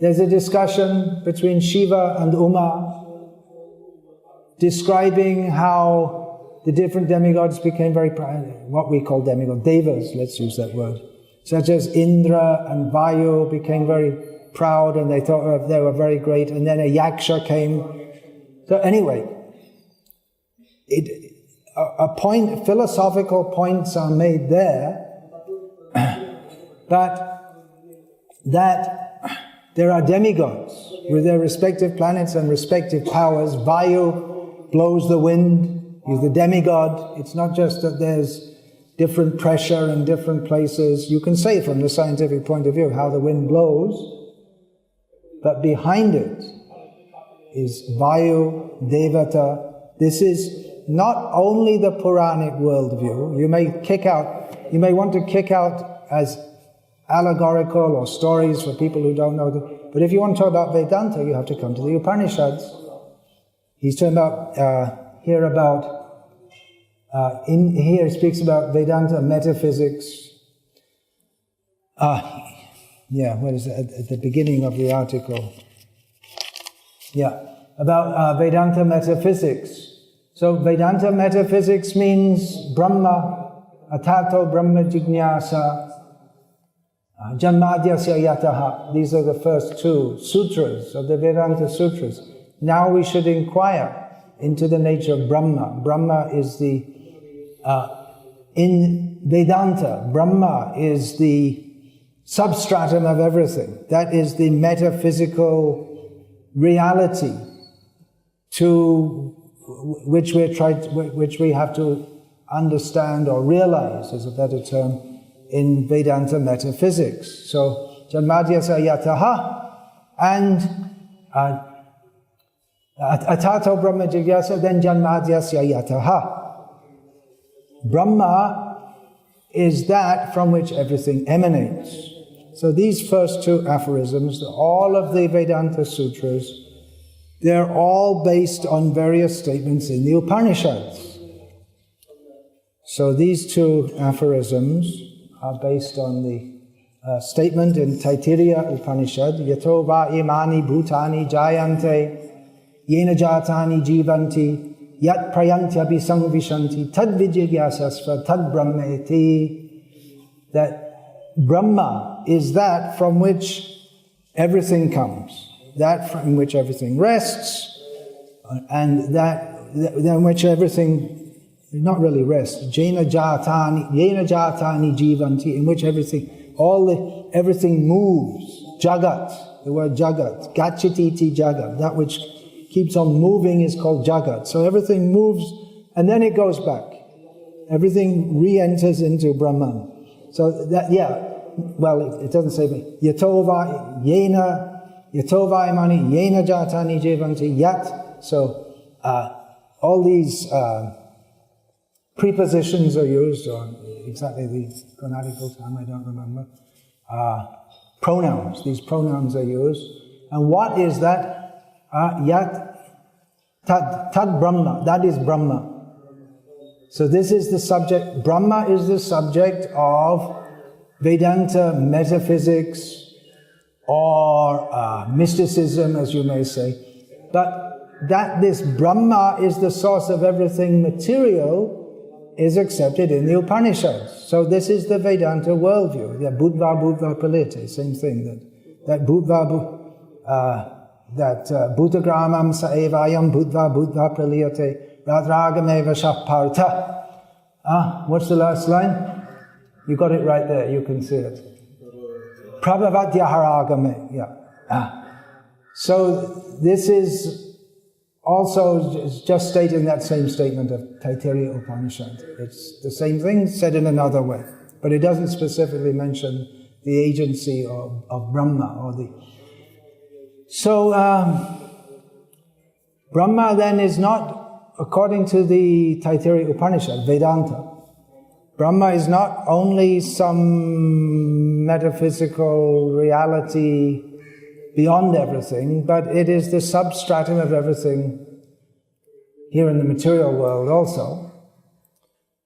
there's a discussion between Shiva and Uma, describing how the different demigods became very proud, what we call demigods, devas, let's use that word. Such as Indra and Vayu became very proud and they thought they were very great, and then a Yaksha came. So anyway, philosophical points are made there, but that there are demigods with their respective planets and respective powers. Vayu blows the wind, he's the demigod. It's not just that there's different pressure in different places. You can say from the scientific point of view how the wind blows, but behind it is Vayu, Devata. This is not only the Puranic worldview. You may want to kick out as allegorical or stories for people who don't know that. But if you want to talk about Vedanta, you have to come to the Upanishads. He's talking about here it speaks about Vedanta metaphysics. What is it? At the beginning of the article. About Vedanta metaphysics. So Vedanta metaphysics means Brahma, Atato Brahma Jignasa, Janmadhyasya Yataha. These are the first two sutras of the Vedanta sutras. Now we should inquire into the nature of Brahma. Brahma is in Vedanta, Brahma is the substratum of everything. That is the metaphysical reality to which we have to understand or realize, is a better term, in Vedanta metaphysics. So, Janmadhyasya Yataha and Atato Brahma Jigyasa, then Janmadhyasya Yataha. Brahma is that from which everything emanates. So these first two aphorisms, all of the Vedanta sutras, they're all based on various statements in the Upanishads. So these two aphorisms are based on the statement in Taittiriya Upanishad, Yato va imani bhutani jayante, yena jatani jivanti, Yat prayantyapi sangvishanti tad vijigyasasva tad brahmeti. That Brahma is that from which everything comes, that from which everything rests, and that in which everything, not really rests, jena jatani jivanti, in which everything moves, jagat, the word jagat, gacchititi jagat, that which keeps on moving is called jagat. So everything moves and then it goes back. Everything re-enters into Brahman. So that, it doesn't say yatova imani yena jatani jivanti yat. So all these prepositions are used, or exactly the grammatical term I don't remember. Pronouns. These pronouns are used. And what is that? Yat tad Brahma. That is Brahma. So this is the subject. Brahma is the subject of Vedanta metaphysics or mysticism, as you may say. But that this Brahma is the source of everything material is accepted in the Upanishads. So this is the Vedanta worldview. Yeah, Bhutva Pralite, same thing. That Bhutva Bhutagramam sa evayam Bhutva Pralite Radragameva shah Pārtha. What's the last line? You got it right there, you can see it. Prabhavatya haragame. Yeah. So this is also just stating that same statement of Taittiriya Upanishad. It's the same thing said in another way, but it doesn't specifically mention the agency of Brahma or the. So Brahma then is not, according to the Taittiriya Upanishad, Vedanta, Brahma is not only some metaphysical reality beyond everything, but it is the substratum of everything here in the material world also.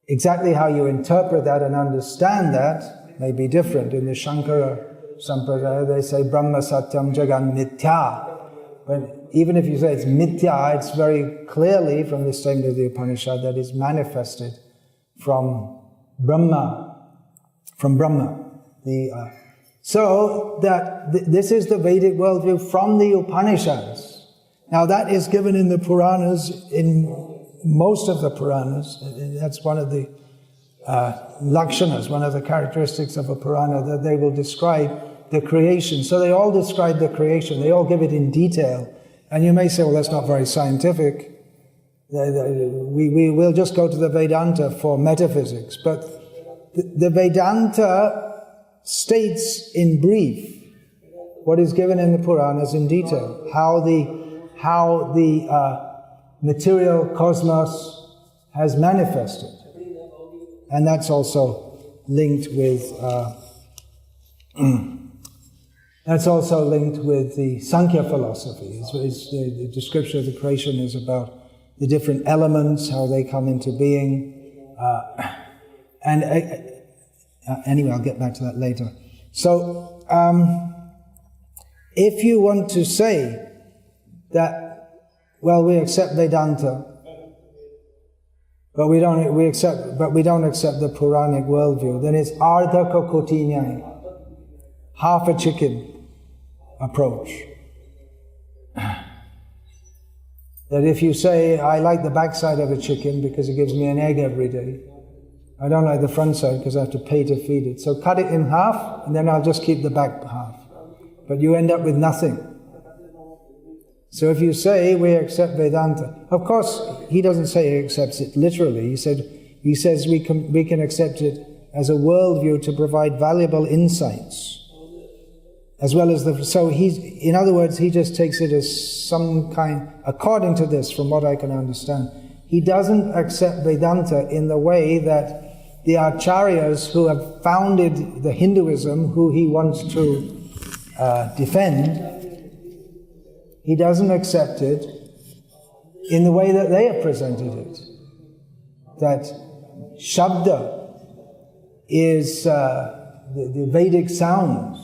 Exactly how you interpret that and understand that may be different. In the Shankara Sampradaya, they say Brahma Satyam Jagan Mithya. But even if you say it's Mithya, it's very clearly from the statement of the Upanishad that is manifested from Brahma. So that this is the Vedic worldview from the Upanishads. Now that is given in the Puranas, in most of the Puranas. That's one of the lakshanas, one of the characteristics of a Purana, that they will describe the creation. So they all describe the creation, they all give it in detail. And you may say, well, that's not very scientific. We will just go to the Vedanta for metaphysics. But the Vedanta states in brief what is given in the Puranas in detail, how the material cosmos has manifested, and that's also linked with the Sankhya philosophy. The description of the creation is about the different elements, how they come into being, anyway, I'll get back to that later. So, if you want to say that, well, we accept Vedanta, but we don't accept the Puranic worldview, then it's ardha kokoti nyaya, half a chicken approach. That if you say, I like the backside of a chicken because it gives me an egg every day, I don't like the front side because I have to pay to feed it. So cut it in half, and then I'll just keep the back half. But you end up with nothing. So if you say we accept Vedanta, of course he doesn't say he accepts it literally. He says we can accept it as a worldview to provide valuable insights, as well as in other words, he just takes it as some kind. According to this, from what I can understand, he doesn't accept Vedanta in the way that the acharyas who have founded the Hinduism, who he wants to defend, he doesn't accept it in the way that they have presented it. That Shabda is the Vedic sounds.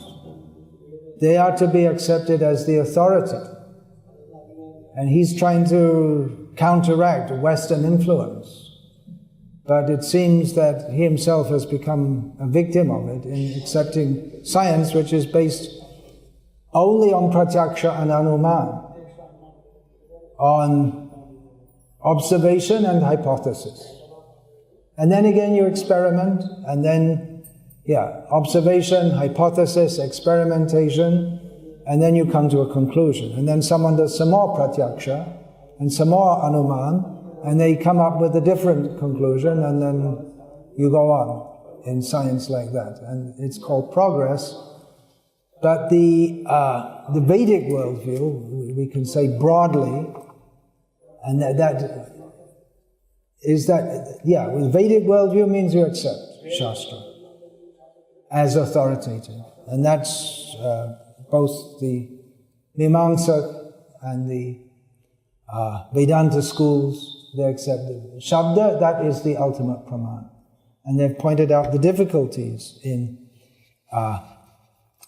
They are to be accepted as the authority. And he's trying to counteract Western influence. But it seems that he himself has become a victim of it in accepting science which is based only on pratyaksha and anuman, on observation and hypothesis. And then again you experiment, and then, observation, hypothesis, experimentation, and then you come to a conclusion. And then someone does some more pratyaksha and some more anuman, and they come up with a different conclusion, and then you go on in science like that. And it's called progress. But the Vedic worldview, we can say broadly, and with Vedic worldview means you accept Shastra as authoritative. And that's both the Mimamsa and the Vedanta schools, they accept it. Shabda, that is the ultimate praman. And they've pointed out the difficulties in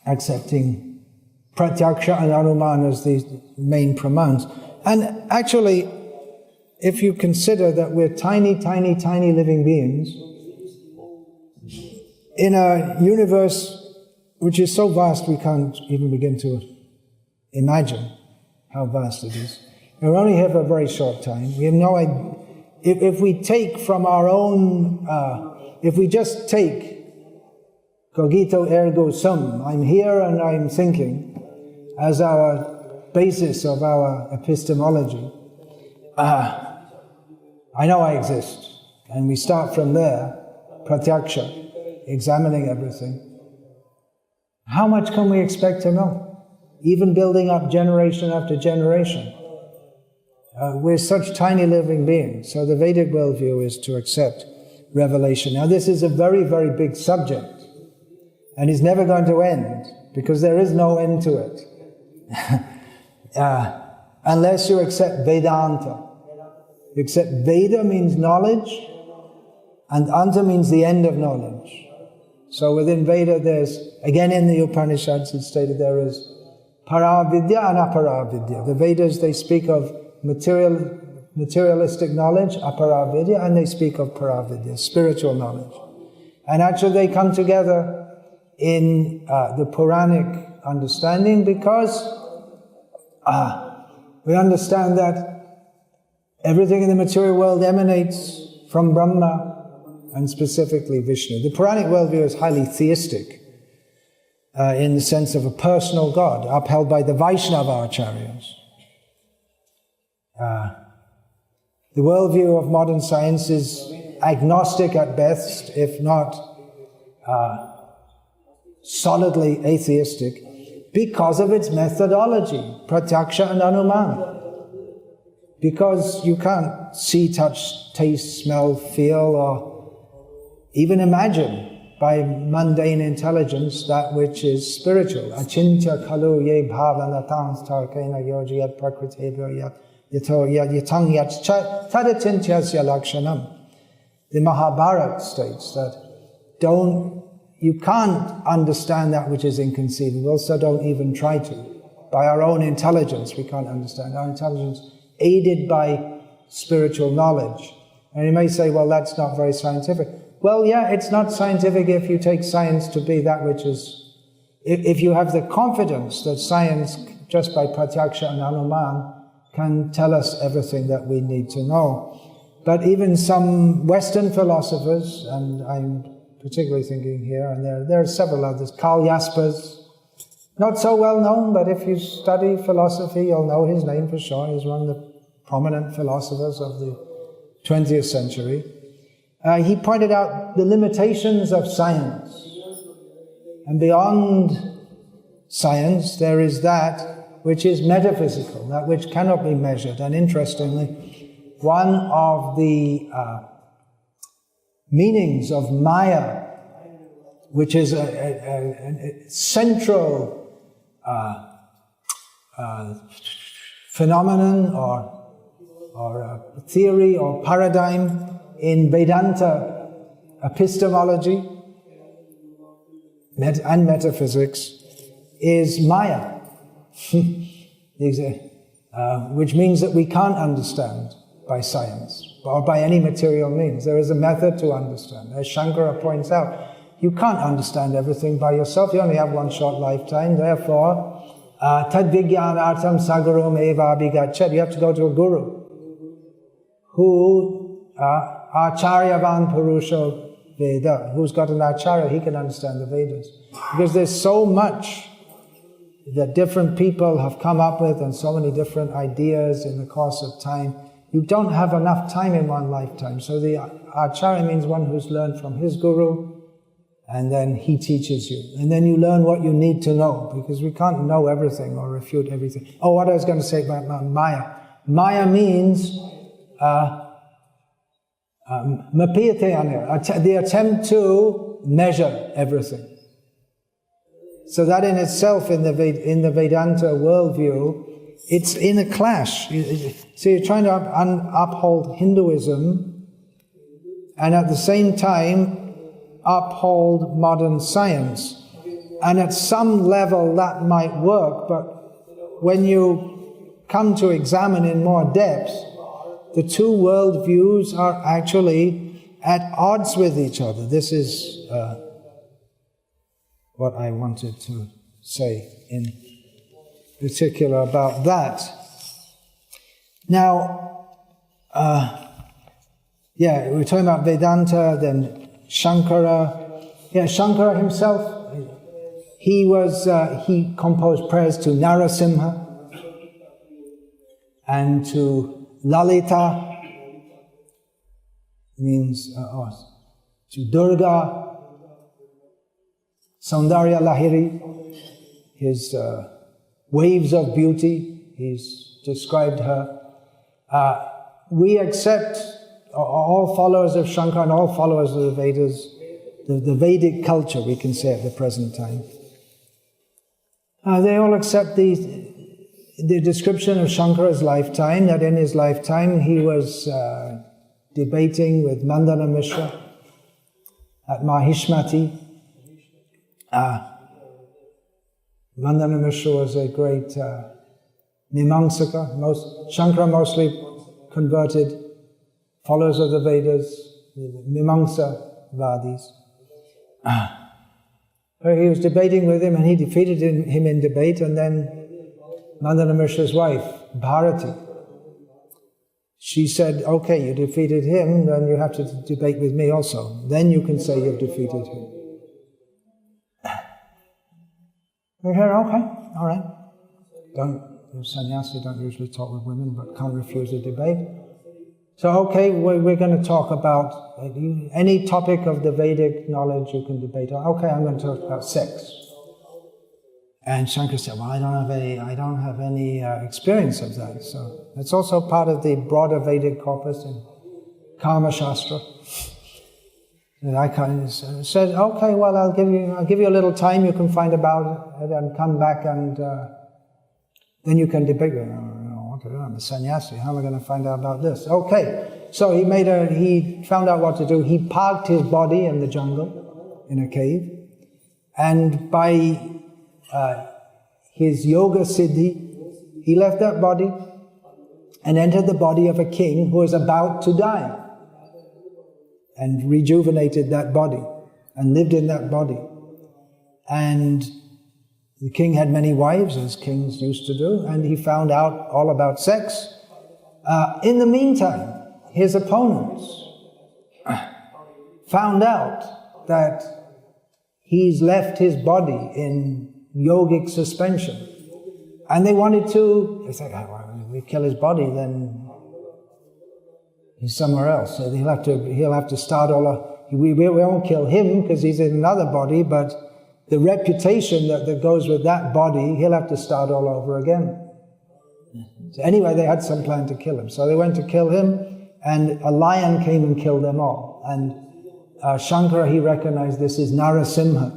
accepting pratyaksha and anuman as the main pramans. And actually, if you consider that we're tiny, tiny, tiny living beings in a universe which is so vast we can't even begin to imagine how vast it is. We're only here for a very short time. We have no idea. If we take from our own, if we just take cogito ergo sum, I'm here and I'm thinking, as our basis of our epistemology, I know I exist. And we start from there, pratyaksha, examining everything. How much can we expect to know? Even building up generation after generation. We're such tiny living beings. So the Vedic worldview is to accept revelation. Now this is a very, very big subject. And it's never going to end, because there is no end to it. Unless you accept Vedanta. You accept Veda means knowledge, and Anta means the end of knowledge. So within Veda there's, again in the Upanishads it's stated there is Paravidya and Aparavidya. The Vedas, they speak of materialistic knowledge, Aparavidya, and they speak of Paravidya, spiritual knowledge. And actually they come together in the Puranic understanding, because we understand that everything in the material world emanates from Brahma, and specifically Vishnu. The Puranic worldview is highly theistic, in the sense of a personal God, upheld by the Vaishnava acharyas. The worldview of modern science is agnostic at best, if not solidly atheistic, because of its methodology, pratyaksha and anuman. Because you can't see, touch, taste, smell, feel, or even imagine by mundane intelligence that which is spiritual. Achintya khalu ye bhavanatang starkena yojiyat prakritebhyo yat yato yatang yat tadatintyasya lakshanam. The Mahabharata states that you can't understand that which is inconceivable, so don't even try to. By our own intelligence we can't understand. Our intelligence aided by spiritual knowledge. And you may say, well, that's not very scientific. Well, yeah, it's not scientific if you take science to be that which is... If you have the confidence that science, just by pratyaksha and anuman, can tell us everything that we need to know. But even some Western philosophers, and I'm particularly thinking here, and there are several others, Karl Jaspers, not so well known, but if you study philosophy, you'll know his name for sure. He's one of the prominent philosophers of the 20th century. He pointed out the limitations of science. And beyond science, there is that which is metaphysical, that which cannot be measured. And interestingly, one of the meanings of Maya, which is a central phenomenon or theory or paradigm in Vedanta epistemology and metaphysics, is Maya, which means that we can't understand by science or by any material means. There is a method to understand. As Shankara points out, you can't understand everything by yourself. You only have one short lifetime. Therefore, tad vijnanartam sagarum eva abhigachet. You have to go to a guru who acharyavan purusho Veda, who's got an acharya, he can understand the Vedas. Because there's so much that different people have come up with and so many different ideas in the course of time. You don't have enough time in one lifetime. So the acharya means one who's learned from his guru, and then he teaches you. And then you learn what you need to know, because we can't know everything or refute everything. Oh, what I was going to say about Maya. Maya means the attempt to measure everything. So that in itself, in the Vedanta worldview, it's in a clash. So you're trying to uphold Hinduism and at the same time uphold modern science. And at some level that might work, but when you come to examine in more depth, the two worldviews are actually at odds with each other. This is what I wanted to say in particular about that. Now, we're talking about Vedanta, then Shankara. Yeah, Shankara himself, he composed prayers to Narasimha and to Lalita, means to Durga, Saundarya Lahiri, his waves of beauty, he's described her. We accept, all followers of Shankara and all followers of the Vedas, the Vedic culture, we can say at the present time. They all accept the description of Shankara's lifetime, that in his lifetime he was debating with Mandana Mishra at Mahishmati. Mandana Mishra was a great Mimamsaka. Shankara mostly converted followers of the Vedas, the Mimamsa Vadis. He was debating with him and he defeated him in debate, and then Mandana Mishra's wife, Bharati, she said, okay, you defeated him, then you have to debate with me also. Then you can say you've defeated him. We hear, okay, all right. Sannyasi don't usually talk with women, but can't refuse a debate. So, okay, we're going to talk about any topic of the Vedic knowledge you can debate on. Okay, I'm going to talk about sex. And Shankara said, well, I don't have any experience of that. So it's also part of the broader Vedic corpus in Karma Shastra. And I kind of said, okay, well, I'll give you a little time. You can find about it and come back, and then you can debate. I'm a sannyasi. How am I going to find out about this? Okay. So he found out what to do. He parked his body in the jungle, in a cave, and by his yoga siddhi, he left that body and entered the body of a king who was about to die, and rejuvenated that body and lived in that body. And the king had many wives, as kings used to do, and he found out all about sex. In the meantime, his opponents found out that he's left his body in yogic suspension. And they wanted to, they said, well, if we kill his body, then he's somewhere else. So he'll have to start all over. We won't kill him because he's in another body, but the reputation that goes with that body, he'll have to start all over again. So anyway, they had some plan to kill him. So they went to kill him, and a lion came and killed them all. And Shankara, he recognized this is Narasimha.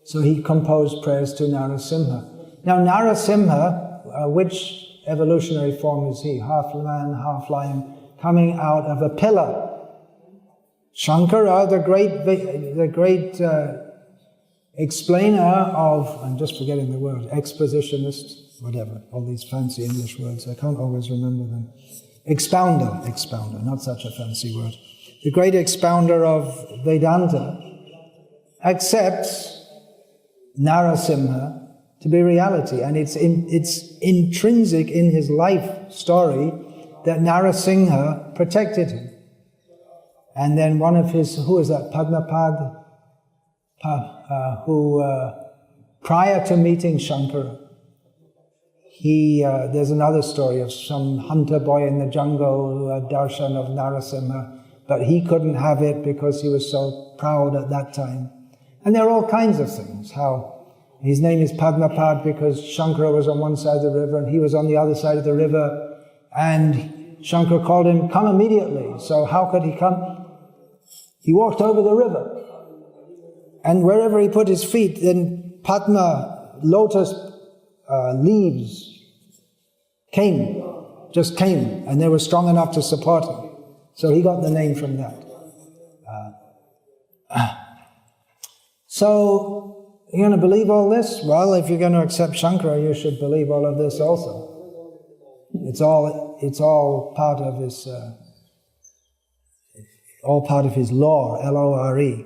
So he composed prayers to Narasimha. Now Narasimha, which evolutionary form is he? Half man, half lion, coming out of a pillar. Shankara, the great explainer of, I'm just forgetting the word, expositionist, whatever, all these fancy English words, I can't always remember them. Expounder, not such a fancy word. The great expounder of Vedanta accepts Narasimha to be reality, and it's intrinsic in his life story that Narasimha protected him. And then one of his, who is that, Padmapad, who prior to meeting Shankara, there's another story of some hunter boy in the jungle who had darshan of Narasimha, but he couldn't have it because he was so proud at that time. And there are all kinds of things, how his name is Padmapad because Shankara was on one side of the river and he was on the other side of the river, and Shankara called him, come immediately. So how could he come? He walked over the river, and wherever he put his feet, then Padma, lotus leaves just came, and they were strong enough to support him. So he got the name from that. So, you're going to believe all this? Well, if you're going to accept Shankara, you should believe all of this also. It's all part of his, lore, L-O-R-E.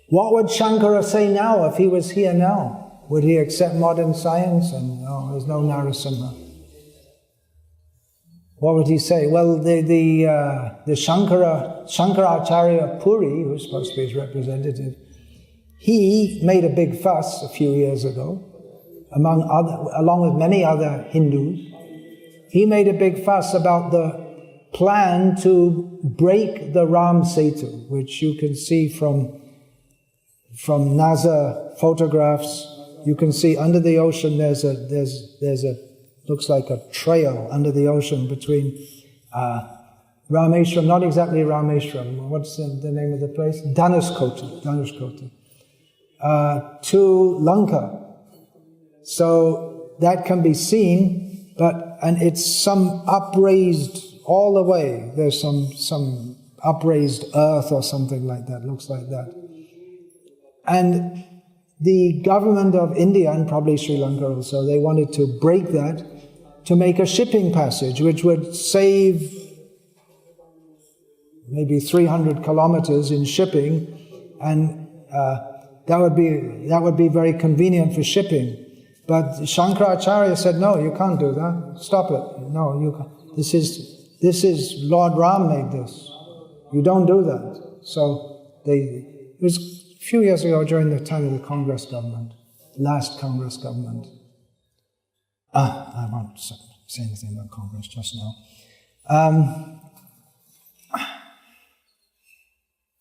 What would Shankara say now if he was here now? Would he accept modern science and there's no Narasimha? What would he say? Well, the Shankaracharya Puri, who's supposed to be his representative, he made a big fuss a few years ago, along with many other Hindus. He made a big fuss about the plan to break the Ram Setu, which you can see from NASA photographs. You can see under the ocean there's a looks like a trail under the ocean between Rameshwaram, not exactly Rameshwaram, what's the name of the place? Dhanushkoti, to Lanka. So that can be seen, and it's some upraised all the way. There's some upraised earth or something like that, looks like that. And the government of India, and probably Sri Lanka also, they wanted to break that to make a shipping passage which would save maybe 300 kilometers in shipping, and that would be very convenient for shipping. But Shankaracharya said, no, you can't do that. Stop it. No, you can't. This is Lord Ram made this. You don't do that. So it was a few years ago during the time of the Congress government, last Congress government. I won't say anything about Congress just now.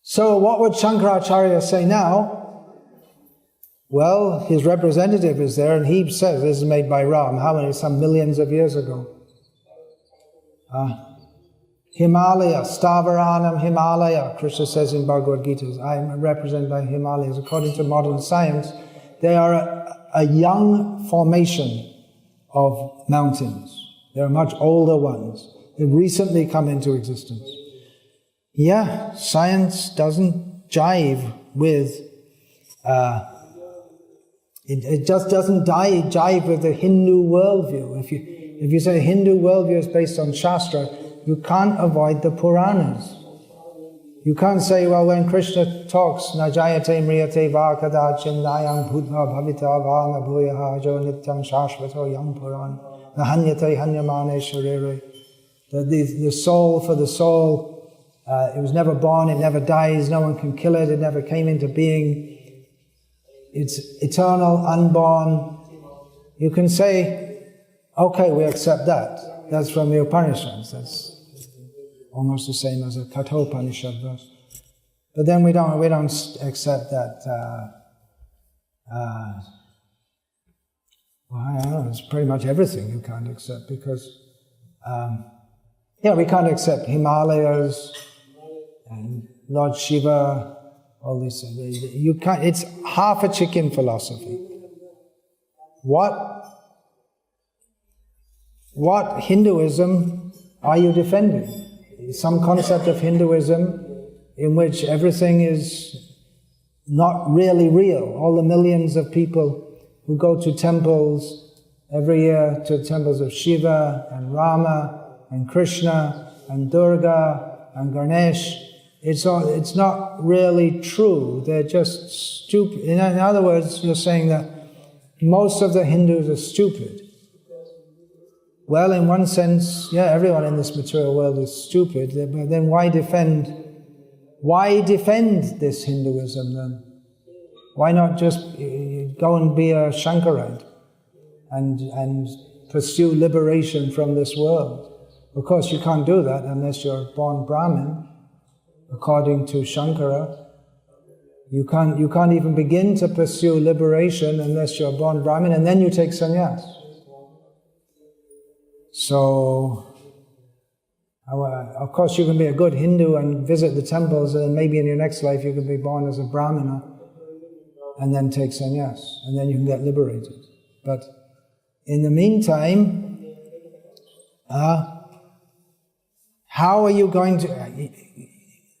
So what would Shankaracharya say now? Well, his representative is there, and he says this is made by Ram. How many? Some millions of years ago. Himalaya, Stavaranam Himalaya, Krishna says in Bhagavad Gita, I am represented by Himalayas. According to modern science, they are a young formation of mountains. There are much older ones. They've recently come into existence. Yeah, science doesn't jive with, it just doesn't jive with the Hindu worldview. If you say Hindu worldview is based on Shastra, you can't avoid the Puranas. You can't say, well, when Krishna talks, Najayate mriyate va kadachin nayam bhutva bhavita va na bhuyaha jo nityam shashvato yam puran nahanyate hanyamane sharire. The soul for the soul, it was never born, it never dies, no one can kill it, it never came into being. It's eternal, unborn. You can say, okay, we accept that. That's from the Upanishads. That's almost the same as a Kathopanishad verse. But then we don't accept that, well, I don't know, it's pretty much everything you can't accept because, we can't accept Himalayas and Lord Shiva, all these things. You can't, it's half a chicken philosophy. What Hinduism are you defending? Some concept of Hinduism in which everything is not really real. All the millions of people who go to temples every year, to temples of Shiva and Rama and Krishna and Durga and Ganesh. It's not really true. They're just stupid. In other words, you're saying that most of the Hindus are stupid. Well, in one sense, yeah, everyone in this material world is stupid, but then why defend this Hinduism then? Why not just go and be a Shankarite and pursue liberation from this world? Of course, you can't do that unless you're born Brahmin, according to Shankara. You can't even begin to pursue liberation unless you're born Brahmin, and then you take sannyas. So, of course, you can be a good Hindu and visit the temples, and maybe in your next life you can be born as a Brahmana and then take sannyas, and then you can get liberated. But in the meantime, how are you going to...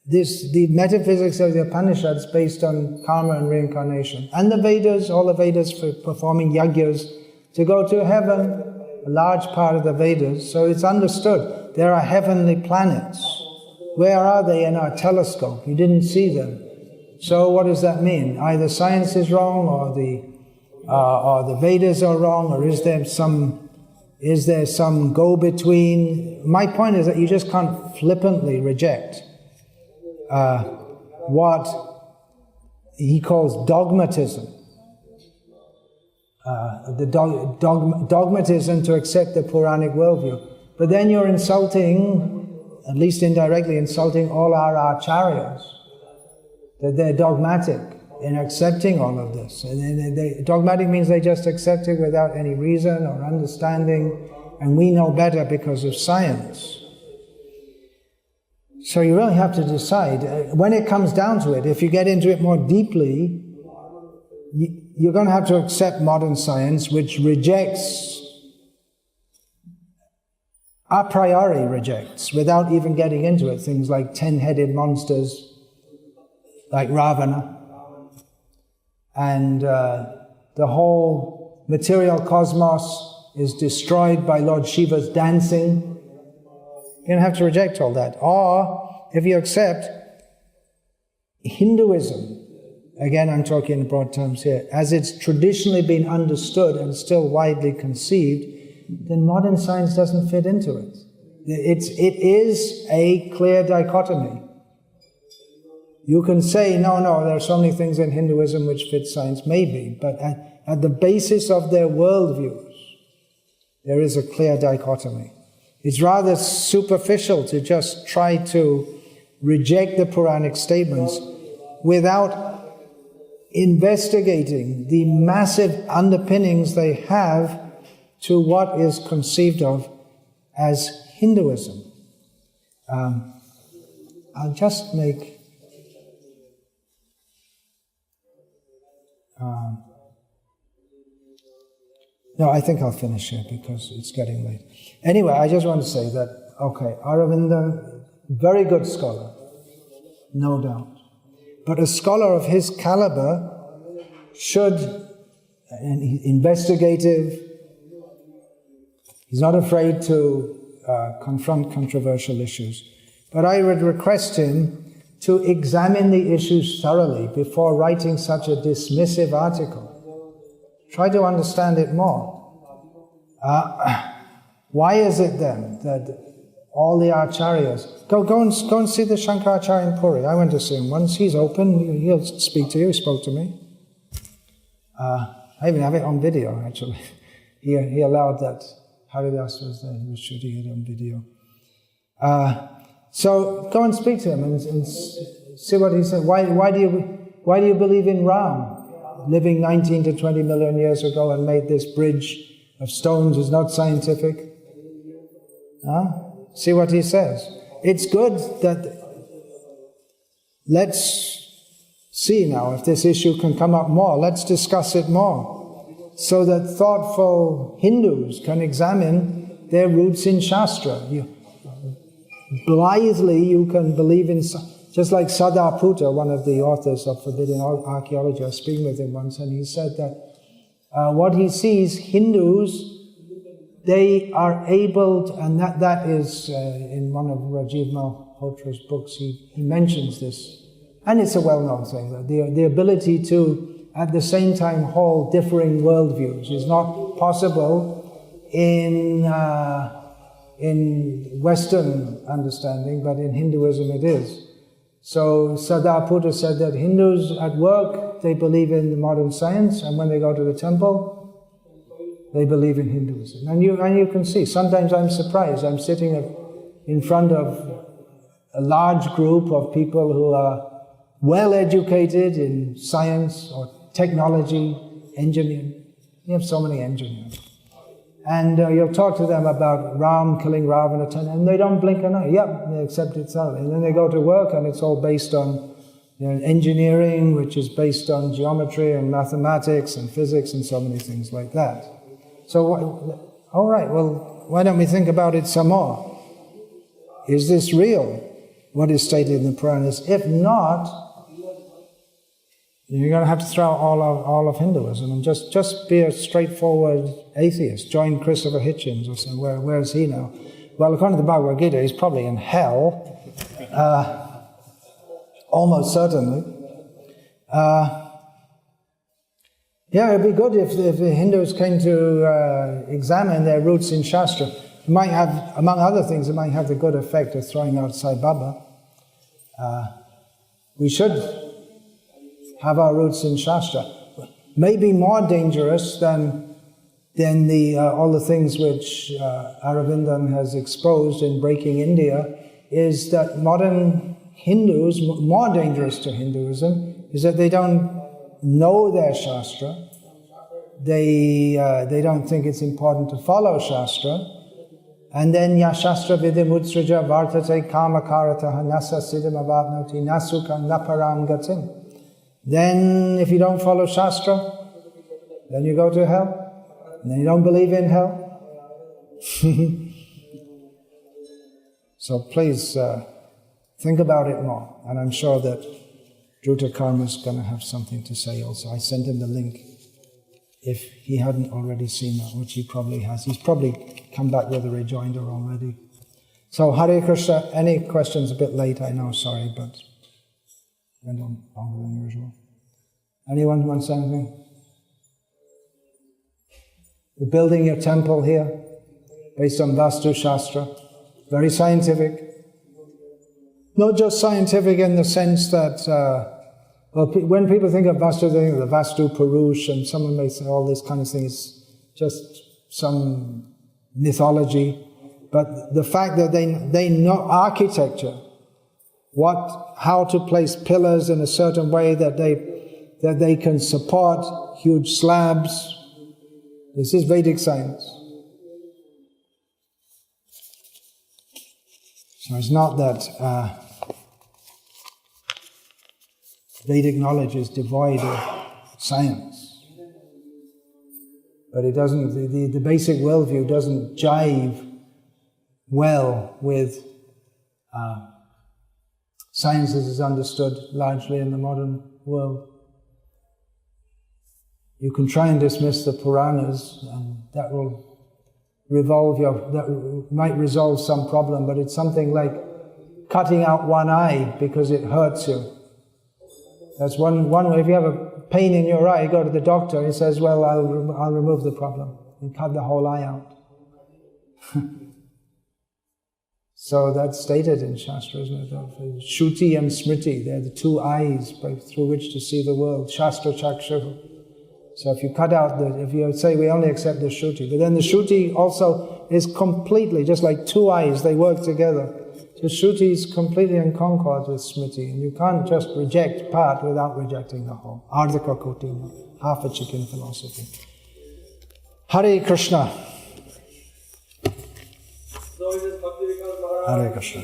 the metaphysics of the Upanishads based on karma and reincarnation, and the Vedas, all the Vedas for performing yajnas to go to heaven, a large part of the Vedas, so it's understood there are heavenly planets. Where are they in our telescope? You didn't see them. So what does that mean? Either science is wrong, or the Vedas are wrong, or is there some go-between? My point is that you just can't flippantly reject what he calls dogmatism. Dogmatism to accept the Puranic worldview. But then you're insulting, at least indirectly, insulting all our acharyas, that they're dogmatic in accepting all of this. And dogmatic means they just accept it without any reason or understanding, and we know better because of science. So you really have to decide, when it comes down to it, if you get into it more deeply, you're going to have to accept modern science, which a priori rejects, without even getting into it, things like 10-headed monsters, like Ravana, and the whole material cosmos is destroyed by Lord Shiva's dancing. You're going to have to reject all that. Or, if you accept Hinduism, again I'm talking in broad terms here, as it's traditionally been understood and still widely conceived, then modern science doesn't fit into it. It is a clear dichotomy. You can say, no, there are so many things in Hinduism which fit science, maybe, but at the basis of their worldviews, there is a clear dichotomy. It's rather superficial to just try to reject the Puranic statements without investigating the massive underpinnings they have to what is conceived of as Hinduism. I'll just make... no, I think I'll finish here because it's getting late. Anyway, I just want to say that, okay, Aurobindo, very good scholar, no doubt. But a scholar of his caliber should, and investigative, he's not afraid to confront controversial issues. But I would request him to examine the issues thoroughly before writing such a dismissive article. Try to understand it more. Why is it then that all the acharyas... Go and see the Shankaracharya in Puri. I went to see him once. He's open. He'll speak to you. He spoke to me. I even have it on video, actually. He allowed that. Haridas was there. He was shooting it on video. So go and speak to him and see what he said. Why do you believe in Ram? Living 19 to 20 million years ago and made this bridge of stones is not scientific. See what he says. It's good that... Let's see now if this issue can come up more. Let's discuss it more, so that thoughtful Hindus can examine their roots in Shastra. Blithely you can believe in... Just like Sadarputa, one of the authors of Forbidden Archaeology, I was speaking with him once, and he said that what he sees, Hindus, they are able to, and that is in one of Rajiv Malhotra's books, he mentions this, and it's a well-known thing, that the ability to, at the same time, hold differing worldviews is not possible in Western understanding, but in Hinduism it is. So Sadhaputta said that Hindus at work, they believe in modern science, and when they go to the temple, they believe in Hinduism. And you can see, sometimes I'm surprised. I'm sitting in front of a large group of people who are well educated in science or technology, engineering. You have so many engineers. And you'll talk to them about Ram killing Ravana, and they don't blink an eye. Yep, they accept it thoroughly. And then they go to work, and it's all based on engineering, which is based on geometry and mathematics and physics and so many things like that. So, all right, well, why don't we think about it some more? Is this real, what is stated in the Puranas? If not, you're going to have to throw out all of Hinduism and just be a straightforward atheist. Join Christopher Hitchens or something. Where is he now? Well, according to the Bhagavad Gita, he's probably in hell. Almost certainly. Yeah, it'd be good if the Hindus came to examine their roots in Shastra. It might have, among other things, it might have the good effect of throwing out Sai Baba. We should have our roots in Shastra. Maybe more dangerous than all the things which Aravindan has exposed in Breaking India is that modern Hindus, more dangerous to Hinduism, is that they don't know their Shastra. They don't think it's important to follow Shastra. And then Shastra vidimutsraja vartate kamakarataha nasa siddham avapnoti nasukam naparam gatim. Then if you don't follow Shastra, then you go to hell. And then you don't believe in hell. So please think about it more. And I'm sure that Druta Karma is going to have something to say also. I sent him the link if he hadn't already seen that, which he probably has. He's probably come back with a rejoinder already. So Hare Krishna, any questions? A bit late, I know, sorry, but went on longer than usual. Anyone want to say anything? You're building your temple here based on Vastu Shastra, very scientific. Not just scientific in the sense that, when people think of Vastu, they think of the Vastu Purush, and someone may say all this kind of thing is just some mythology. But the fact that they know architecture, how to place pillars in a certain way that they can support huge slabs. This is Vedic science. So it's not that Vedic knowledge is devoid of science. But it doesn't, the basic worldview doesn't jive well with science as is understood largely in the modern world. You can try and dismiss the Puranas, and that will might resolve some problem, but it's something like cutting out one eye because it hurts you. That's one way. If you have a pain in your eye, you go to the doctor, he says, well, I'll remove the problem. And cut the whole eye out. So that's stated in Shastra, isn't it? Shruti and Smriti, they're the two eyes through which to see the world. Shastra Chakshu. So if you cut out if you say we only accept the Shruti, but then the Shruti also is completely, just like two eyes, they work together. So Shruti is completely in concord with Smriti, and you can't just reject part without rejecting the whole. Ardhaka Kotina, half a chicken philosophy. Hare Krishna. Hare Krishna.